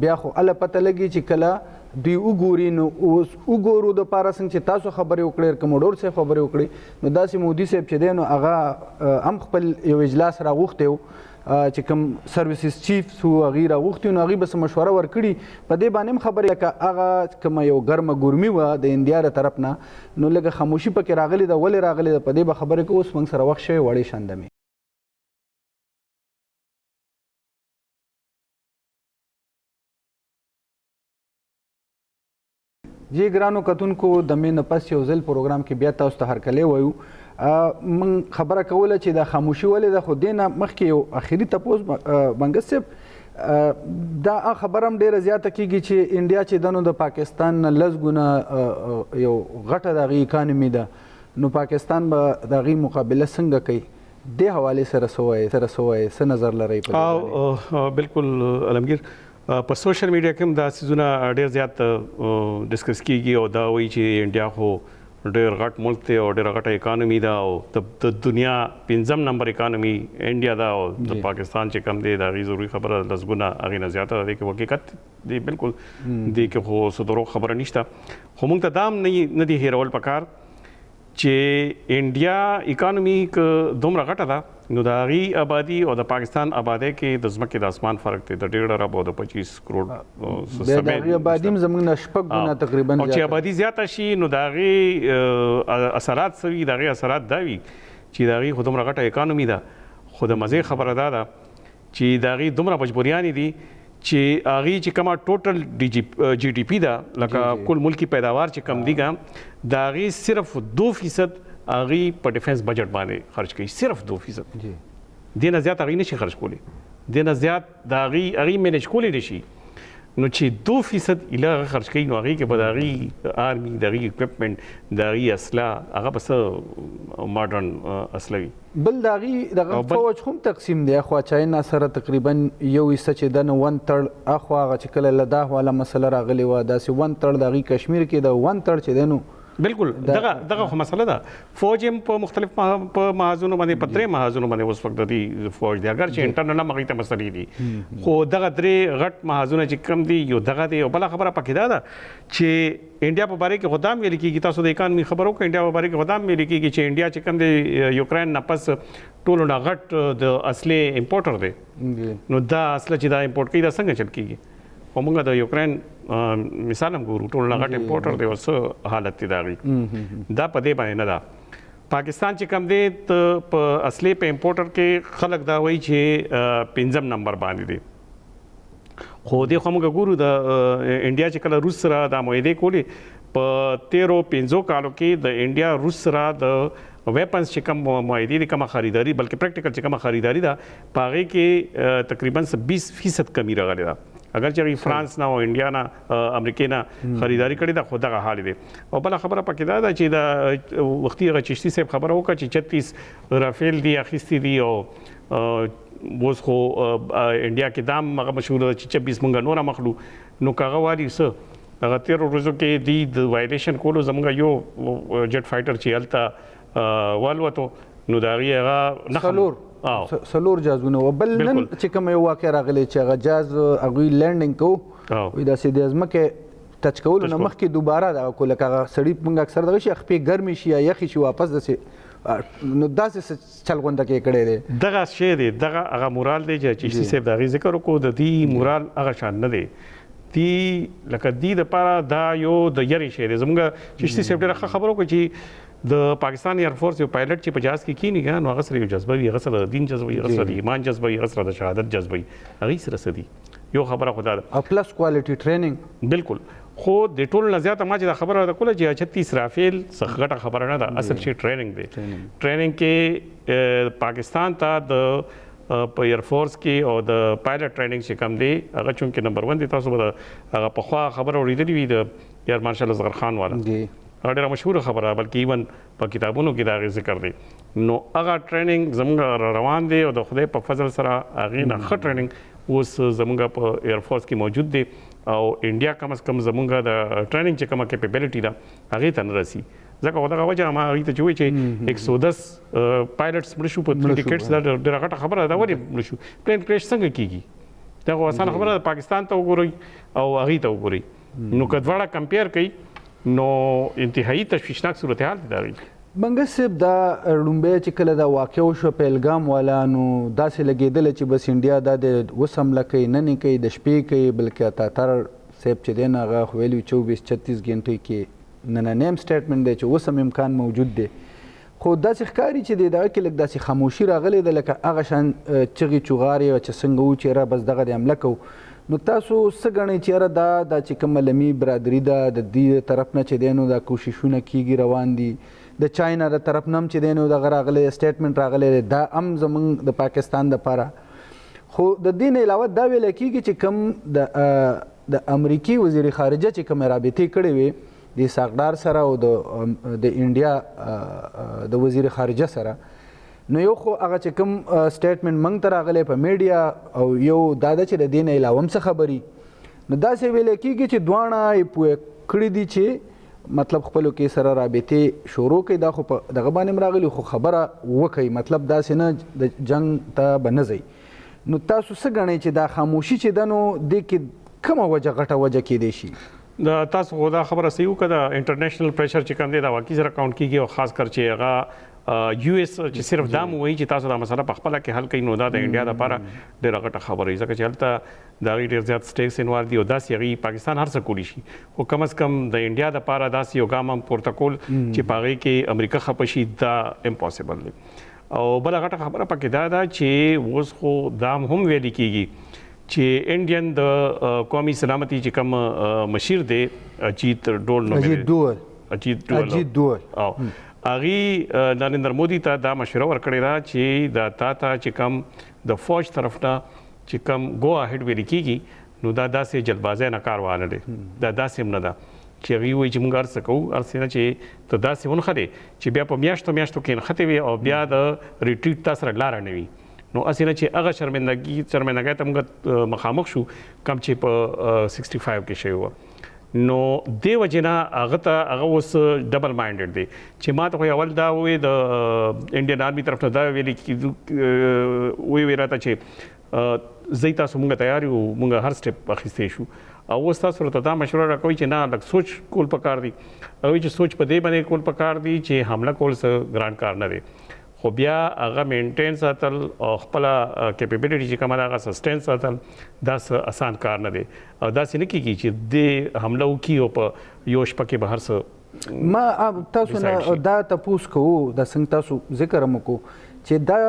بیا خو اله پته لګي چې کله دوی وګوري نو اوس وګورو د پاره څنګه چې تاسو خبرې وکړئ کوموډور صاحب خبرې وکړي نو داسې مودي صاحب چې دی نو هغه هم خپل یو اجلاس راغوښتی و چې کوم سرویسز چیف سو هغې راغوښتي نو هغې به څه مشوره ورکړي په دې باندې هم خبرې لکه هغه کومه یو ګرمه ګرمي وه د انډیا د طرف نه نو لږه خاموشي پکې راغلې ده ولې راغلې ده په دې به خبرې کوو اوس موږ سره وخت شوی وړې شاندمې جی ګرانو کتونکو د مې نه پس یو ځل پروګرام کې بیا تاسو ته هرکلی وایو من خبره کوله چې د خاموشي ولې ده خو دې نه مخکې یو اخري تپوس بنګس صاحب دا خبره هم ډېره زیاته کېږي چې انډیا چې ده نو د پاکستان نه لس ګونه یو غټه د هغې اکانمي ده نو پاکستان به د هغې مقابله څنګه کوي دې حوالې سره څه وایي څه نظر لرئ په دې بالکل علمگیر په سوشل میډیا کې هم دا څیزونه ډېر زیات ډسکس کېږي او دا وایي چې انډیا خو ډېر غټ ملک دی او ډېره غټه اکانمي ده او د دنیا 5م نمبر اکانمي انډیا ده او د پاکستان چې کم دی د هغې ضروري خبره لس ګونه هغې نه زیاته ده دې کې حقیقت دی بالکل دې کې خو څه دروغ خبره نشته خو موږ ته دا هم نه دي هېرول پکار چې انډیا اکانمي که دومره غټه ده نو د هغې آبادي او د پاکستان آبادۍ کې د ځمکې د اسمان فرق دی د 1.5 ارب او د 25 کروڑ بیا د هغې آبادي هم زموږ نه 6 ګونه تقریبا او چې آبادي زیاته شي نو د هغې اثرات څه وي د هغې اثرات دا وي چې د هغې خو دومره غټه اکانومي ده خو د مزې خبره دا ده چې د هغې دومره مجبوریانې دي چې هغې چې کومه ټوټل جی ډي پي ده لکه کل ملکی پیداوار چې کم دي د هغې صرف 2% هغې په ډیفینس بجټ باندې خرچ کوي صرف 2% دې نه زیات هغې نشي خرچ کولی دې نه زیات د هغې مینیج کولی نشي نو چې 2% ایله هغه خرچ کوي نو هغې کې به د هغې آرمي د هغې اکوپمنټ د هغې اسلحه هغه به څه ماډرن اسلحه وي بل د هغې دغه فوج هم تقسیم دی اخوا چاینا سره تقریبا یو حصه چې ده نه 1/3 اخوا هغه چې کله لداخ والا مسله راغلې وه داسې 1/3 د هغې کشمیر کې د 1/3 چې دی نو بالکل دغه خو مسله ده فوج هم په مختلف په محاذونو باندې په 3 محاذونو باندې اوس وخت د دې فوج دی اگر چې انټرنل هم هغې ته مسلې دي خو دغه 3 غټ محاذونه چې کم دي یو دغه دی او بله خبره پکې دا ده چې انډیا په باره کې خو دا هم ویل کېږي تاسو د اکانمي خبر وکړئ انډیا په باره کې خو دا هم ویل کېږي چې انډیا چې کوم دی یوکراین نه پس ټولو نه غټ د اصلي امپورټر دی نو دا اصله چې دا امپورټ کوي دا څنګه چل کېږي خو موږ د یوکراین مثال هم ګورو ټولو نه غټ امپورټر دی او څه حالت دی د هغې دا په دې باندې نه ده پاکستان چې کوم دی په اصلي په امپورټر کې خلک دا وایي چې 5م نمبر باندې دی خو دې خو موږ ګورو د انډیا چې کله روس سره دا معاهدې کولې په 13-15 کالو کې د انډیا روس سره د ویپنز چې کوم معاهدې دي کومه خریداري بلکې پریکټیکل چې کومه خریداري ده په هغې کې تقریبا 20% کمی راغلې ده اگر چې فرانس نه او انډیا نه امریکې نه خریداري کړې ده خو دغه حال دی او بله خبره پکې دا ده چې د وختي هغه چشتي صاحب خبره وکړه چې 36 رافیل دي اخیستي دي او اوس خو انډیا کې دا هم هغه مشهوره ده چې 26 موږ نور مخلو نو که هغه واري څه هغه 13 ورځو کې دي د وایلیشن کولو زموږ یو جټ فایټر چې هلته والوتو نو د هغې هغه نښه څلور جازونه و بل نن چې کوم یو واقع راغلی چې هغه جاز هغوی لینډینګ کوو وایي داسې د ځمکې ټچ کولو نه مخکې دوباره دغه کړو لکه هغه سړي موږ اکثر دغه شي خپې ګرمې شي یا یخې شي واپس داسې نو داسې چل غونډه کې کړی دی دغه شی دی دغه هغه مورال دی چې چشتي صاحب د هغې ذکر وکړو د دې مورال هغه شان نه دی دی لکه دې دپاره دا یو د یرې شی دی زموږ چشتي صاحب ډېره ښه خبره وکړه چې د پاکستان ایرفورس یو پایلټ چې په جهاز کې کېني نو هغه سره یو جذبه وي هغه سره د دین جذبه وي هغه سره د ایمان جذبه وي هغه سره د شهادت جذبه وي هغې سره څه دي یو خبره خو دا ده او پلس کوالټي ټریننګ بالکل خو د ټولو نه زیاته ما چې دا خبره ده کوله چې 36 رافیل څه غټه خبره نه ده اصل شی ټریننګ دی ټریننګ کې پاکستان ته د په ایرفورس کې او د پایلټ ټریننګ چې کم دی هغه چونکې نمبر 1 دی تاسو به هغه پخوا خبره اورېدلې وي د ایئر مارشل اصغر خان والا هغه ډېره مشهوره خبره بلکې ایون په کتابونو کې د هغې ذکر دی نو هغه ټریننګ زموږ روان دی او د خدای په فضل سره هغې نه ښه ټریننګ اوس زموږ په ایرفورس کې موجود دی او انډیا کم از کم زموږ د ټریننګ چې کومه کیپیبلیټي ده هغې ته نه رسي ځکه دغه وجه ما هغې ته چې وایي چې 110 پایلټس مړه شو په ټیکټس دا ډېره غټه خبره ده. ولې مړه شو؟ پلین کریش څنګه کېږي؟ دا خو اسانه خبره ده. پاکستان ته وګورئ او هغې ته وګورئ، نو که دواړه کمپیر کوي نو انتهایی تشویشناک صورتحال دی د هغې. منګس صاحب دا لومبی چې کله دا واقع وشوه پهلګام والا، نو داسې لګېدله چې بس انډیا دا د اوس حمله کوي، نه نه کوي، د شپې کوي، بلکې اتاتر صاحب چې دی نه هغه خو ویلي 24-36 غنټې کې نننیم سټیټمنټ دی چې اوس هم امکان موجود دی. خو داسې ښکاري چې د دغه کې لږ داسې خاموشي راغلې ده، لکه هغه شان چغې چغارې چې څنګه وو چې یاره بس دغه د حمله کوو. نو تاسو څه ګڼئ چې یاره دا چې کومه لمي برادري ده د دې طرف نه چې دی نو دا کوششونه کېږي روان دي، د چاینا د طرف نه هم چې دی نو دغه راغلی سټیټمنټ راغلی دی، دا هم زموږ د پاکستان دپاره. خو د دې نه علاوه دا ویلی کېږي چې کوم د امریکي وزیر خارجه چې کومې رابطې کړې وې د اسحاق سره او د انډیا د وزیر خارجه سره، نو یو خو هغه چې کوم سټیټمنټ موږ ته راغلی په میډیا، او یو دا ده چې د دې نه علاوه هم څه خبري. نو داسې ویلی کېږي چې دواړه یې پوه کړي دي چې مطلب خپلو کې سره رابطې شروع کړي. دا خو په دغه باندې هم راغلي، خو خبره وکړئ، مطلب داسې نه د جنګ ته به نه ځئ. نو تاسو څه ګڼئ چې دا خاموشي چې ده نو دې کې کومه وجه غټه وجه کېدی شي؟ دا تاسو خو دا خبره صحیح وکړه، د انټرنیشنل پریشر چې کوم دی دا واقعي سره کاونټ کېږي، او خاص کر چې هغه یو ایس چې صرف دا مو وایي چې تاسو دا مسله په خپله کې حل کوئ، نو دا د انډیا دپاره ډېره غټه خبره وي، ځکه چې هلته د هغې ډېر زیات سټیکس انوالو دي، او داسې هغې پاکستان هر څه کولی شي، خو کم از کم د انډیا دپاره داسې یو ګام هم پورته کول چې په هغې کې امریکا خفه شي دا امپاسبل دی. او بله غټه خبره پکې دا ده چې اوس خو دا هم ویلي کېږي چې انډین د قومي سلامتي چې کوم مشیر دی اجیت ډول او هغې نریندر مودي ته دا مشوره ورکړې ده چې دا تا ته چې کوم د فوج طرف نه چې کوم گو اهډ ویل کېږي، نو دا داسې جلدبازۍ نه کار وانه دی، دا داسې هم نه ده چې هغوی وایي چې موږ هر څه کوو، هر څه نه چې ته داسې ونښه دی چې بیا په میاشتو کې نښتې وي او بیا د ریټریټ تا سره لاره نه وي. نو هسې نه چې هغه شرمندګۍ ته موږ مخامخ شو کوم چې په 65 کې شوی وه. نو دې وجې نه هغه ته هغه اوس ډبل مایندډ دی چې ما ته خو اول دا ووایي د انډین آرمي طرف نه دا ویلي راته چې زی تاسو مونږ تیار یو، مونږ هر سټیپ اخیستی شو، او اوس تاسو ورته دا مشوره راکوئ چې نه لږ سوچ کول پکار دی. هغوی چې سوچ په دې باندې کول پکار دی چې حمله کول څه ګران کار نه دی، خو بیا هغه مینټین ساتل او خپله کیپیبلیټي چې کومه ده هغه سسټین ساتل دا څه اسان کار نه دی، او داسې نه کېږي چې دې حمله وکړي او په یو شپه کې به هر څه. ما تاسو نه دا تپوس کوو، دا څنګه تاسو ذکر هم وکړو چې دا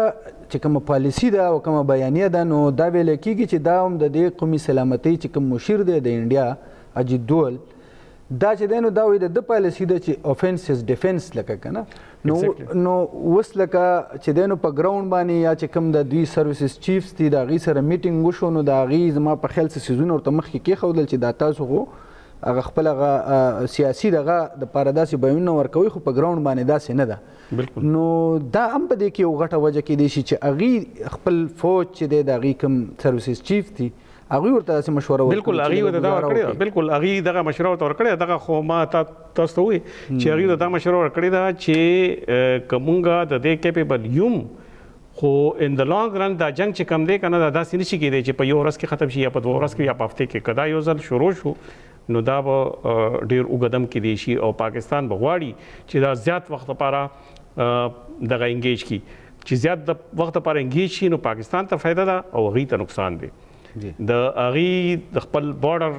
چې کومه پالیسي ده او کومه بیانیه ده، نو دا ویلی کېږي چې دا هم د دې قومي سلامتۍ چې کوم مشیر دی د انډیا اجیت ډول، دا چې دی نو دا وایي د پالیسي ده چې اوفینس از ډیفینس لکه که نه. نو اوس لکه چې دی نو په ګراونډ باندې یا چې کوم د دوی سروسز چیفز دي د هغوی سره میټینګ وشو، نو د هغوی زما په خیال څه څیزونه ورته مخکې کېښودل چې دا تاسو خو هغه خپل هغه سیاسي دغه دپاره داسې بیانونه ورکوي، خو په ګراونډ باندې داسې نه ده. نو دا هم په دې کې یو غټه وجه کېدی شي چې هغوی خپل فوج چې دی د هغوی کوم سروسز چیف دي هغوی ورته داسې مشوره ورکړي. بالکل هغوی ورته دا ورکړې ده، بالکل هغوی دغه مشوره ورته ورکړې ده. دغه خو ما تاسو ته ووایي چې هغوی ورته دا مشوره ورکړې ده چې که مونږ د دې کیپیبل یوم، خو ان د لانګ رن دا جنګ چې کم دی که نه دا داسې نه شي کېدی چې په یو ورځ کې ختم شي یا په 2 ورځ کې یا په هفتې کې. که دا یو ځل شروع شو نو دا به ډېر اوږدم کېدی شي، او پاکستان به غواړي چې دا زیات وخت لپاره دغه انګیج کړي، چې زیات د وخت لپاره انګیج شي نو پاکستان ته فایده ده او هغوی ته نقصان دی. د هغوی د خپل بارډر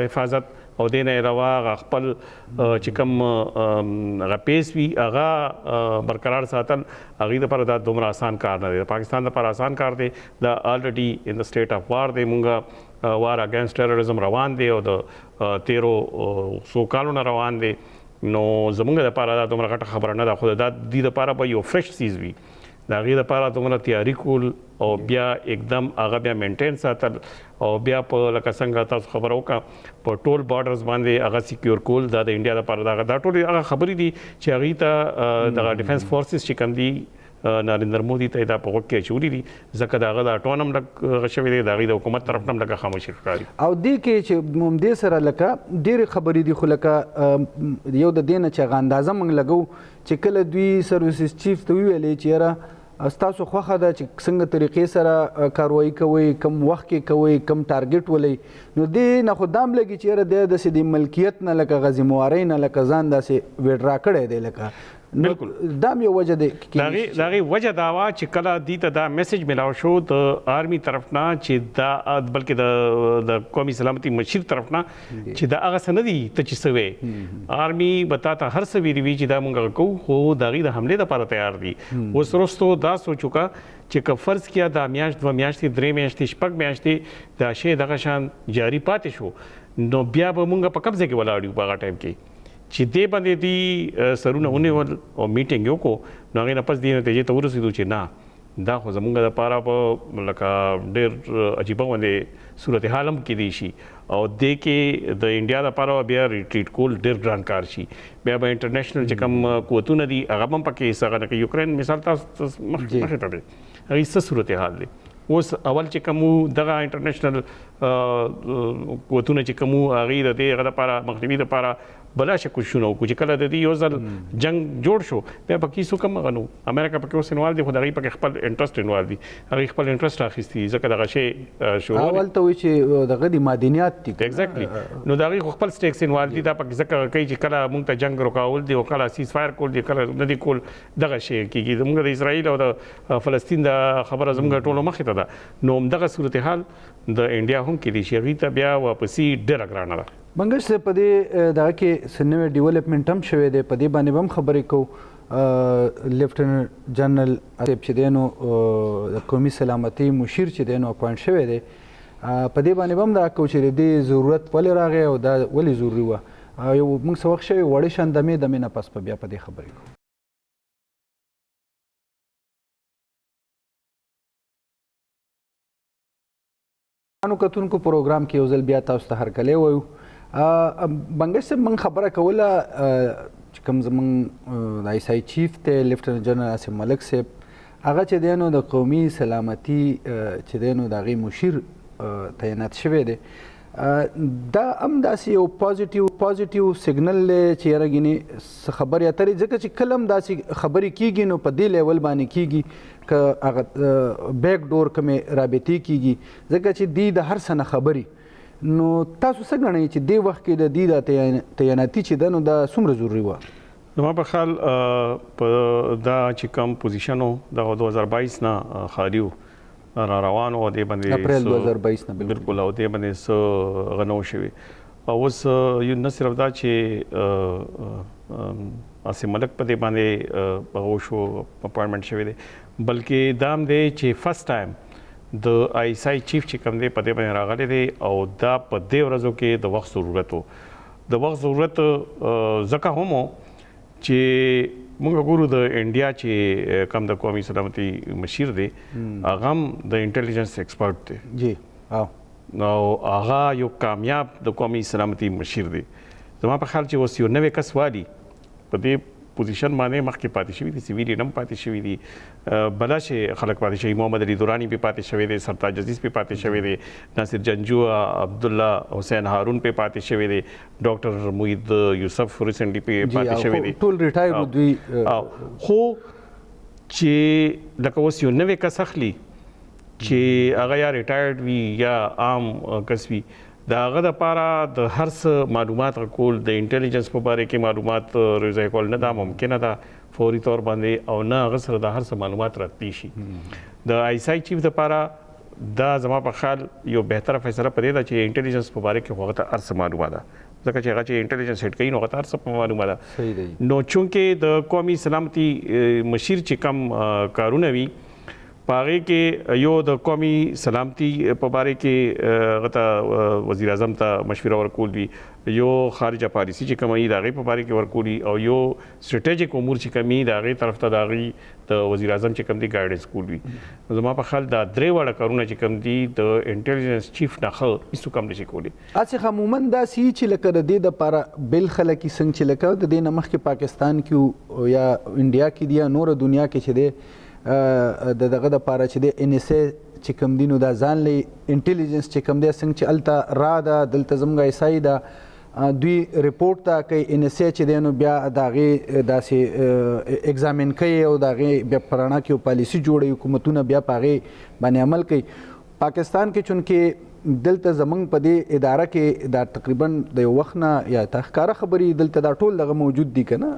حفاظت او دې نه علاوه هغه خپل چې کوم هغه پیس وي هغه برقرار ساتل هغوی دپاره دا دومره آسان کار نه دی. د پاکستان دپاره آسان کار دی، دا آلریډي ان د سټیټ اف وار دی. مونږ وار اګینسټ ټیرریزم روان دی او د 13 کالو نه روان دی، نو زمونږ دپاره دا دومره غټه خبره نه ده، خو دا دې دپاره به یو فرش چیز وي، د هغې دپاره دومره تیاري کول او بیا एकदम هغه بیا مینټین ساتل او بیا په لکه څنګه تاسو خبره وکړه په ټول بارډرز باندې هغه سیکیور کول دا د انډیا دپاره دا ټولې هغه خبرې دي چې هغوی ته دغه ډیفینس فورسز چې کوم دي نریندر مودي ته دا په وخت کې چوری دي ځکه داغه د اټونم لګ شوی دی داغه د حکومت طرف نم لګ خاموشي ښکاري او دې کې چې ممدې سره لکه ډېرې خبرې دي خو لکه یو د دې نه چې هغه اندازه موږ لګو چې کله دوی سروسز چیف ته وویلې چې یاره ستاسو خوښه ده چې څنګه طریقې سره کاروایي کوئ کم وخت کې کوئ کم ټارګټ ولئ نو دې نه خو دام لګي چې یاره دی داسې د ملکیت نه لکه غذموارۍ نه لکه ځان داسې ویډرا کړی دی لکه بالکل دام یو وجه دی داغه وجه دا وا چې کله دی ته دا میسج ملاو شو د آرمي طرف نه چې دا بلکې د قومي سلامتي مشیر طرف نه چې دا هغه سندي ته چې سوي آرمي بتا ته هر څه ویری چې دا مونږ کو خو داغه د حمله لپاره تیار دي اوس وروسته دا سوچو کا چې که فرض کیا دا میاشت 2 میاشتې 3 میاشتې 6 میاشتې دا شی دغه شان جاری پاتې شو نو بیا به مونږ په قبضه کې ولاړو په هغه ټایم کې چې دې باندې دي سرونه ونیول او میټینګ یو کو نو هغه نه پس دې نتیجې ته ورسېدو چې نه دا خو زمونږ د پاره په لکه ډېر عجیبه باندې صورتحال هم کېدی شي او دې کې د انډیا لپاره بیا ریټریټ کول ډېر ګران کار شي بیا به انټرنیشنل چې کوم قوتونه دي هغه هم پکې څنګه لکه یوکرین مثال تاسو مخکې ته دی هغه څه صورتحال دی اوس اول چې کوم دغه انټرنیشنل قوتونه چې کوم هغه د دې غره لپاره مخنیوي لپاره بلا شک شنو کو چې کله د دې یو ځل جنگ جوړ شو بیا پکې څه کوم غنو امریکا پکې اوس انوال دي خدای پکې خپل انټرست انوال دي هغه خپل انټرست راخستي ځکه دغه شی شروع اول ته وی چې دغه د معدنیات دي ایگزیکټلی نو دغه خپل سټیکس انوال دي دا پکې ځکه کوي چې کله مونږ ته جنگ روکاول دي او کله سیز فایر کول دي کله ندي کول دغه شی کیږي موږ د اسرائیل او د فلسطین د خبره زموږ ټولو مخې ته ده نو دغه صورتحال د انډیا هم کې دي چې هغه ته بیا واپسی ډېر ګرانه ده بنګش سے پدې دا کې سنوي ډیولپمنٹ هم شوه دی پدې باندې هم خبرې کو لیفټننټ جنرال اسیب چې دینو د قومي سلامتي مشیر چې دینو اپوینټ شوه دی پدې باندې هم دا کو چې د ضرورت ولې راغی او دا ولې ضروری و یو موږ څه وخت شوی وړې شاندمې د مینه پس په بیا پدې خبرې کو انو کتونکو پروګرام کې یو ځل بیا تاسو ته هرکلی وایو بنګش صاحب من خبره کوله چې کوم زمونږ د آی چیف ته لیفټننټ جنرال اسیم ملک صاحب هغه چې دی نو د قومي سلامتي چې دی نو د هغې مشیر تعینات شوی دی دا هم داسې یو پازیټیو سیګنل دی چې یاره ګینې څه خبرې اترې ځکه چې کله هم داسې خبرې کېږي نو په دې لیول باندې کېږي که هغه بیک ډور کومې رابطې کېږي ځکه چې دی د هر څه نه خبرې نو تاسو څه ګڼئ چې دې وخت کې د دې د تعیناتي چې ده نو دا څومره ضروري وه زما په خیال په دا چې کوم پوزیشن و د 2022 نه خالي و را روان و دې باندې اپریل 2022 نه بالکل او دې باندې څه غنو شوي او اوس یو نه صرف دا چې اسیم ملک په دې باندې هغه شو اپوینټمنټ شوی دی بلکې دا هم دی چې فرست ټایم د آی چیف چې کوم دی په دې باندې راغلی دی او دا په دې ورځو کې د وخت ضرورت و د وخت ضرورت ځکه هم چې موږ ګورو د انډیا چې کوم د قومي سلامتي مشیر دی هغه هم د انټیلیجنس ایکسپرټ دی جی او هغه یو کامیاب د قومي سلامتي مشیر دی زما په خیال چې اوس یو نوی کس والي په دې پوزیشن باندې مخکې پاتې شوي دي سیویلین هم پاتې شوي دي بلا چې خلک پاتې شوي محمد علي دورانی پې پاتې شوی دی سرتاج عزیز پې پاتې شوی دی ناصر جنجو عبدالله حسین هارون پې پاتې شوی دی ډاکټر محید یوسف ریسنټلی پې پاتې شوی دی ټول ریټایر دوی خو چې لکه اوس یو نوی کس اخلي چې هغه یا ریټایرډ وي یا عام کس وي د هغه دپاره د هر څه معلومات راکول د انټیلیجنس په باره کې معلومات راځای کول نه دا ممکنه ده فوري طور باندې او نه هغه سره د هر څه معلومات راتلی شي د آی چیف دپاره دا زما په خیال یو بهتره فیصله په دې ده چې انټیلیجنس په باره کې هغه ته هر څه معلومه ده ځکه چې هغه چې انټیلیجنس هیډ کوي نو هغه ته هر څه معلومه ده نو چونکې د قومي سلامتي مشیر چې کم کارونه وي په هغې کې یو د قومي سلامتي په باره کې هغه ته وزیر اعظم ته مشوره ورکول وي یو خارجه پالیسي چې کومه وي د هغې په باره کې ورکول وي او یو سټریټیجک امور چې کوم وي د هغې طرف ته د هغې د وزیر اعظم چې کوم دي ګایډنس کول وي زما په خیال دا درې واړه کارونه چې کوم دي د انټیلیجنس چیف نه ښه هېڅوک هم نشي کولی هسې عموما داسې وي چې لکه د دې دپاره بل خلک یې څنګه چې لکه د دې نه مخکې پاکستان کې یا انډیا کې دي یا نوره دنیا کې چې دی دغه دپاره چې د NSA چې کوم دي نو دا ځان لی انټیلیجنس چې کوم دی څنګه چې هلته را ده دلته زموږ ایسایي ده دوی ریپورټ ته کوي NSA چې دی نو بیا د هغې داسې اګزامین کوي او د هغې بیا په رڼا کې یو پالیسي جوړوي حکومتونه بیا په هغې باندې عمل کوي پاکستان کې چونکې دلته زموږ په دې اداره کې دا تقریبا د یو وخت نه یا ښکاره خبرې دلته دا ټول دغه موجود دي که نه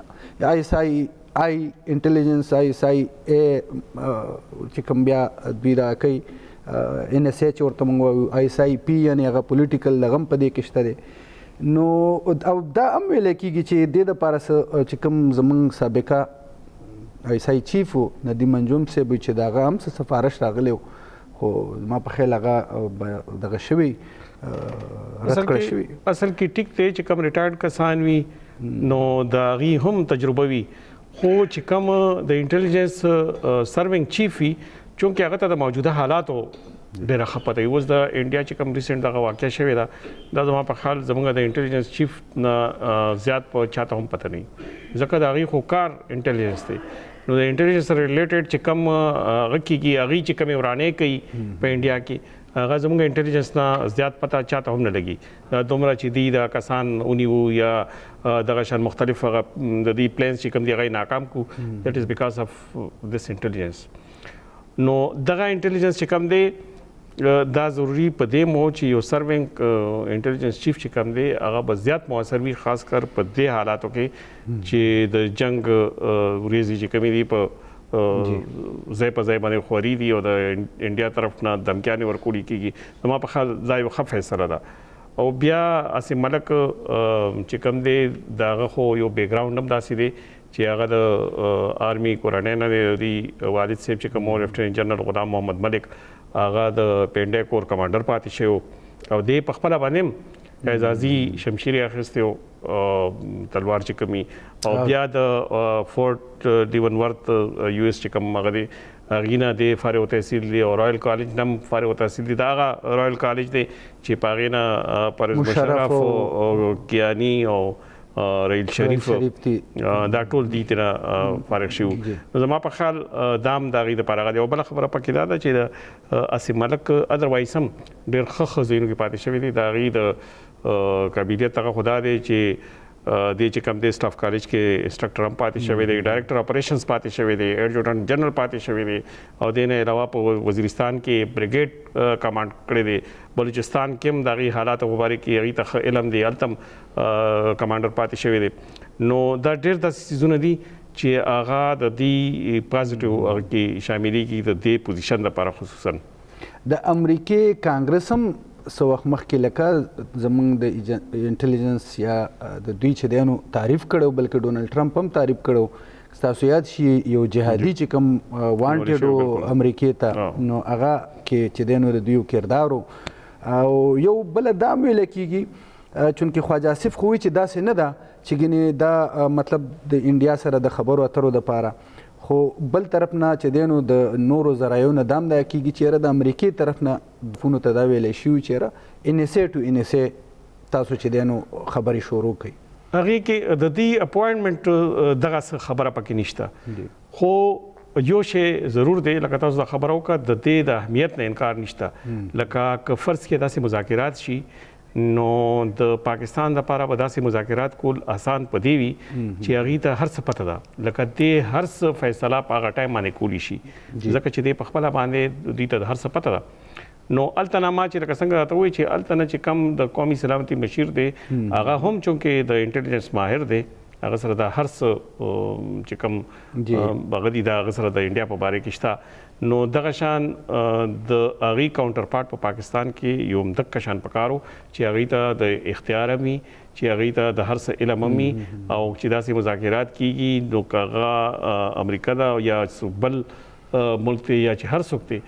آی انټیلیجنس ISI چې کوم بیا دوی دا کوي NSA چې ورته موږ وایو ISIP یعنې هغه پولیټیکل دغه هم په دې کې شته دی نو او دا هم ویلی کېږي چې دې دپاره چې کوم زموږ سابقه ISI چیف و ندیم انجم صاحب چې د هغه هم څه سفارش راغلی و خو زما په خیال هغه دغه شوي رد کړی شوي اصل کې ټیک دی چې کوم ریټایرډ کسان وي نو د هغې هم تجربه وي خو چې کوم د انټیلیجنس سروینګ چیف وي چونکې هغه ته د موجوده حالاتو ډېره ښه پته وي اوس د انډیا چې کوم ریسنټ دغه واقع شوې ده دا زما په خیال زموږ د انټیلیجنس چیف نه زیات په چاته هم پته نه وي ځکه د هغې خو کار انټیلیجنس دی نو د انټیلیجنس سره ریلیټډ چې کوم هغه کېږي هغې چې کومې ورانې کوي په انډیا کې هغه زموږ انټیلیجنس نه زیات پته چاته هم نه لګي دومره چې دی د کسان ونیو یا دغه شان مختلف هغه د دې پلانز چې کوم دی هغه ناکام کو دیٹ از بیکاز اف دس انټیلیجنس نو دغه انټیلیجنس چې کوم دی دا ضروری په دې مو چې یو سروینګ انټیلیجنس چیف چې کوم دی هغه به زیات موثر وي خاص کر په دې حالاتو کې چې د جنگ ورېځې چې کومې دي په ځای په ځای باندې خوري دي او د انډیا طرف نه دمکیانې ورکوړي کېږي زما په خیال دا یو ښه فیصله ده او بیا اسې ملک چې کوم دی د هغه خو یو بیکګراونډ هم داسې دی چې هغه د آرمي کورنۍ نه دی والد صاحب چې کوم لیفټیننټ جنرال غلام محمد ملک هغه د پینډای کور کمانډر پاتې شوی او دی په خپله باندې اعزازي شمشیر یې اخیستی و تلوار چې کومي او بیا د فورټ لیونورث US چې کوم هغه دی هغې نه دی فارغ التحصیل دی او رایل کالج نه هم فارغ التحصیل دی دا هغه رایل کالج دی چې په هغې نه پرویز مشرف او کیاني او رئیل شریف دا ټول دي ترې فارغ شوي نو زما په خیال دا هم د هغې دپاره هغه دی او بله خبره پکې دا ده چې د اسیم ملک ادروایز هم ډېر ښه ځایونو کې پاتې شوي دي د هغې د قابلیت هغه خو دا دی چې دی چې کوم دی سټاف کالج کې انسټرکټر هم پاتې شوی دی ډایرکټر اپریشنز پاتې شوی دی ایډجوټنټ جنرال پاتې شوی دی او دې نه علاوه په وزیرستان کې بریګیډ کمانډ کړی دی بلوچستان کې هم د هغې حالاتو په باره کې هغې ته ښه علم دی هلته هم کمانډر پاتې شوی دی نو دا ډېر داسې څیزونه دي چې هغه د دې پازیټیو هغه کې شاملېږي د دې پوزیشن لپاره خصوصا د امریکې کانګرس هم څه وخت مخکې لکه زموږ د انټیلیجنس یا د دوی چې دی نو تعریف کړی بلکې ډونالډ ټرمپ هم تعریف کړی ستاسو یاد شي یو جهادي چې کوم وانټډ و امریکې ته نو هغه کې چې دی نو د دوی کردار او یو بله دا هم ویله کېږي چونکې خواجه آصف خو وایي چې داسې نه ده چې ګنې دا مطلب د انډیا سره د خبرو اترو دپاره خو بل طرف نه چې دی نو د نورو ذرایعو نه دا هم دا کېږي چې یاره د امریکې طرف نه فونو ته دا ویلی شوي چې یاره NSA ټو NSA تاسو چې دی نو خبرې شروع کوي هغې کې د دې اپوینټمنټ دغه څه خبره پکې نشته خو یو شی ضرور دی لکه تاسو دا خبره وکړه د دې د اهمیت نه انکار نشته لکه که فرض کې داسې مذاکرات شي نو د پاکستان لپاره به داسې مذاکرات کول آسان په دې وي چې هغې ته هر څه پته ده لکه دې هر څه فیصله په هغه ټایم باندې کولی شي ځکه چې دې په خپله باندې دوی ته د هر څه پته ده نو هلته نه ما چې لکه څنګه راته وایي چې هلته نه چې کم د قومي سلامتي مشیر دی هغه هم چونکې د انټیلیجنس ماهر دی هغه سره د هر څه چې کوم هغه دي د هغه سره د انډیا په باره کې شته نو دغه شان د هغې کاونټر پارټ په پاکستان کې یو همدغه شان پکارو چې هغې ته د اختیار هم وي چې هغې ته د هر څه علم هم وي او چې داسې مذاکرات کېږي نو که هغه امریکا ده یا بل ملک دی یا چې هر څوک دی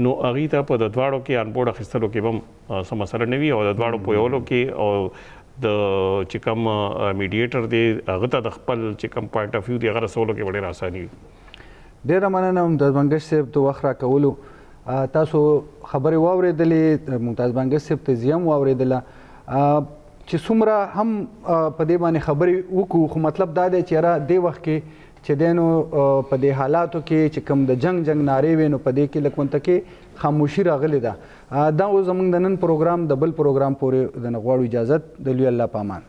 نو هغې ته په د دواړو کې انبورډ اخیستلو کې به هم څه مسله نه وي او د دواړو پویولو کې او د چې کوم میډیټر دی هغه ته د خپل چې کوم پوینټ اف ویو دی هغه رسولو کې به ډېر اساني وي ډېره مننه ممتاز بنګش صاحب د وخت راکولو تاسو خبرې واورېدلې ممتاز بنګش صاحب تجزیه هم واورېدله چې څومره هم په دې باندې خبرې وکړو خو مطلب دا دی چې یاره دې وخت کې چې دی نو په دې حالاتو کې چې کوم د جنگ نارې وي نو په دې کې لږ ونته کې خاموشي راغلې ده. دا اوس زموږ د نن پروګرام د بل پروګرام پورې د غواړو اجازت د لوی الله په امان.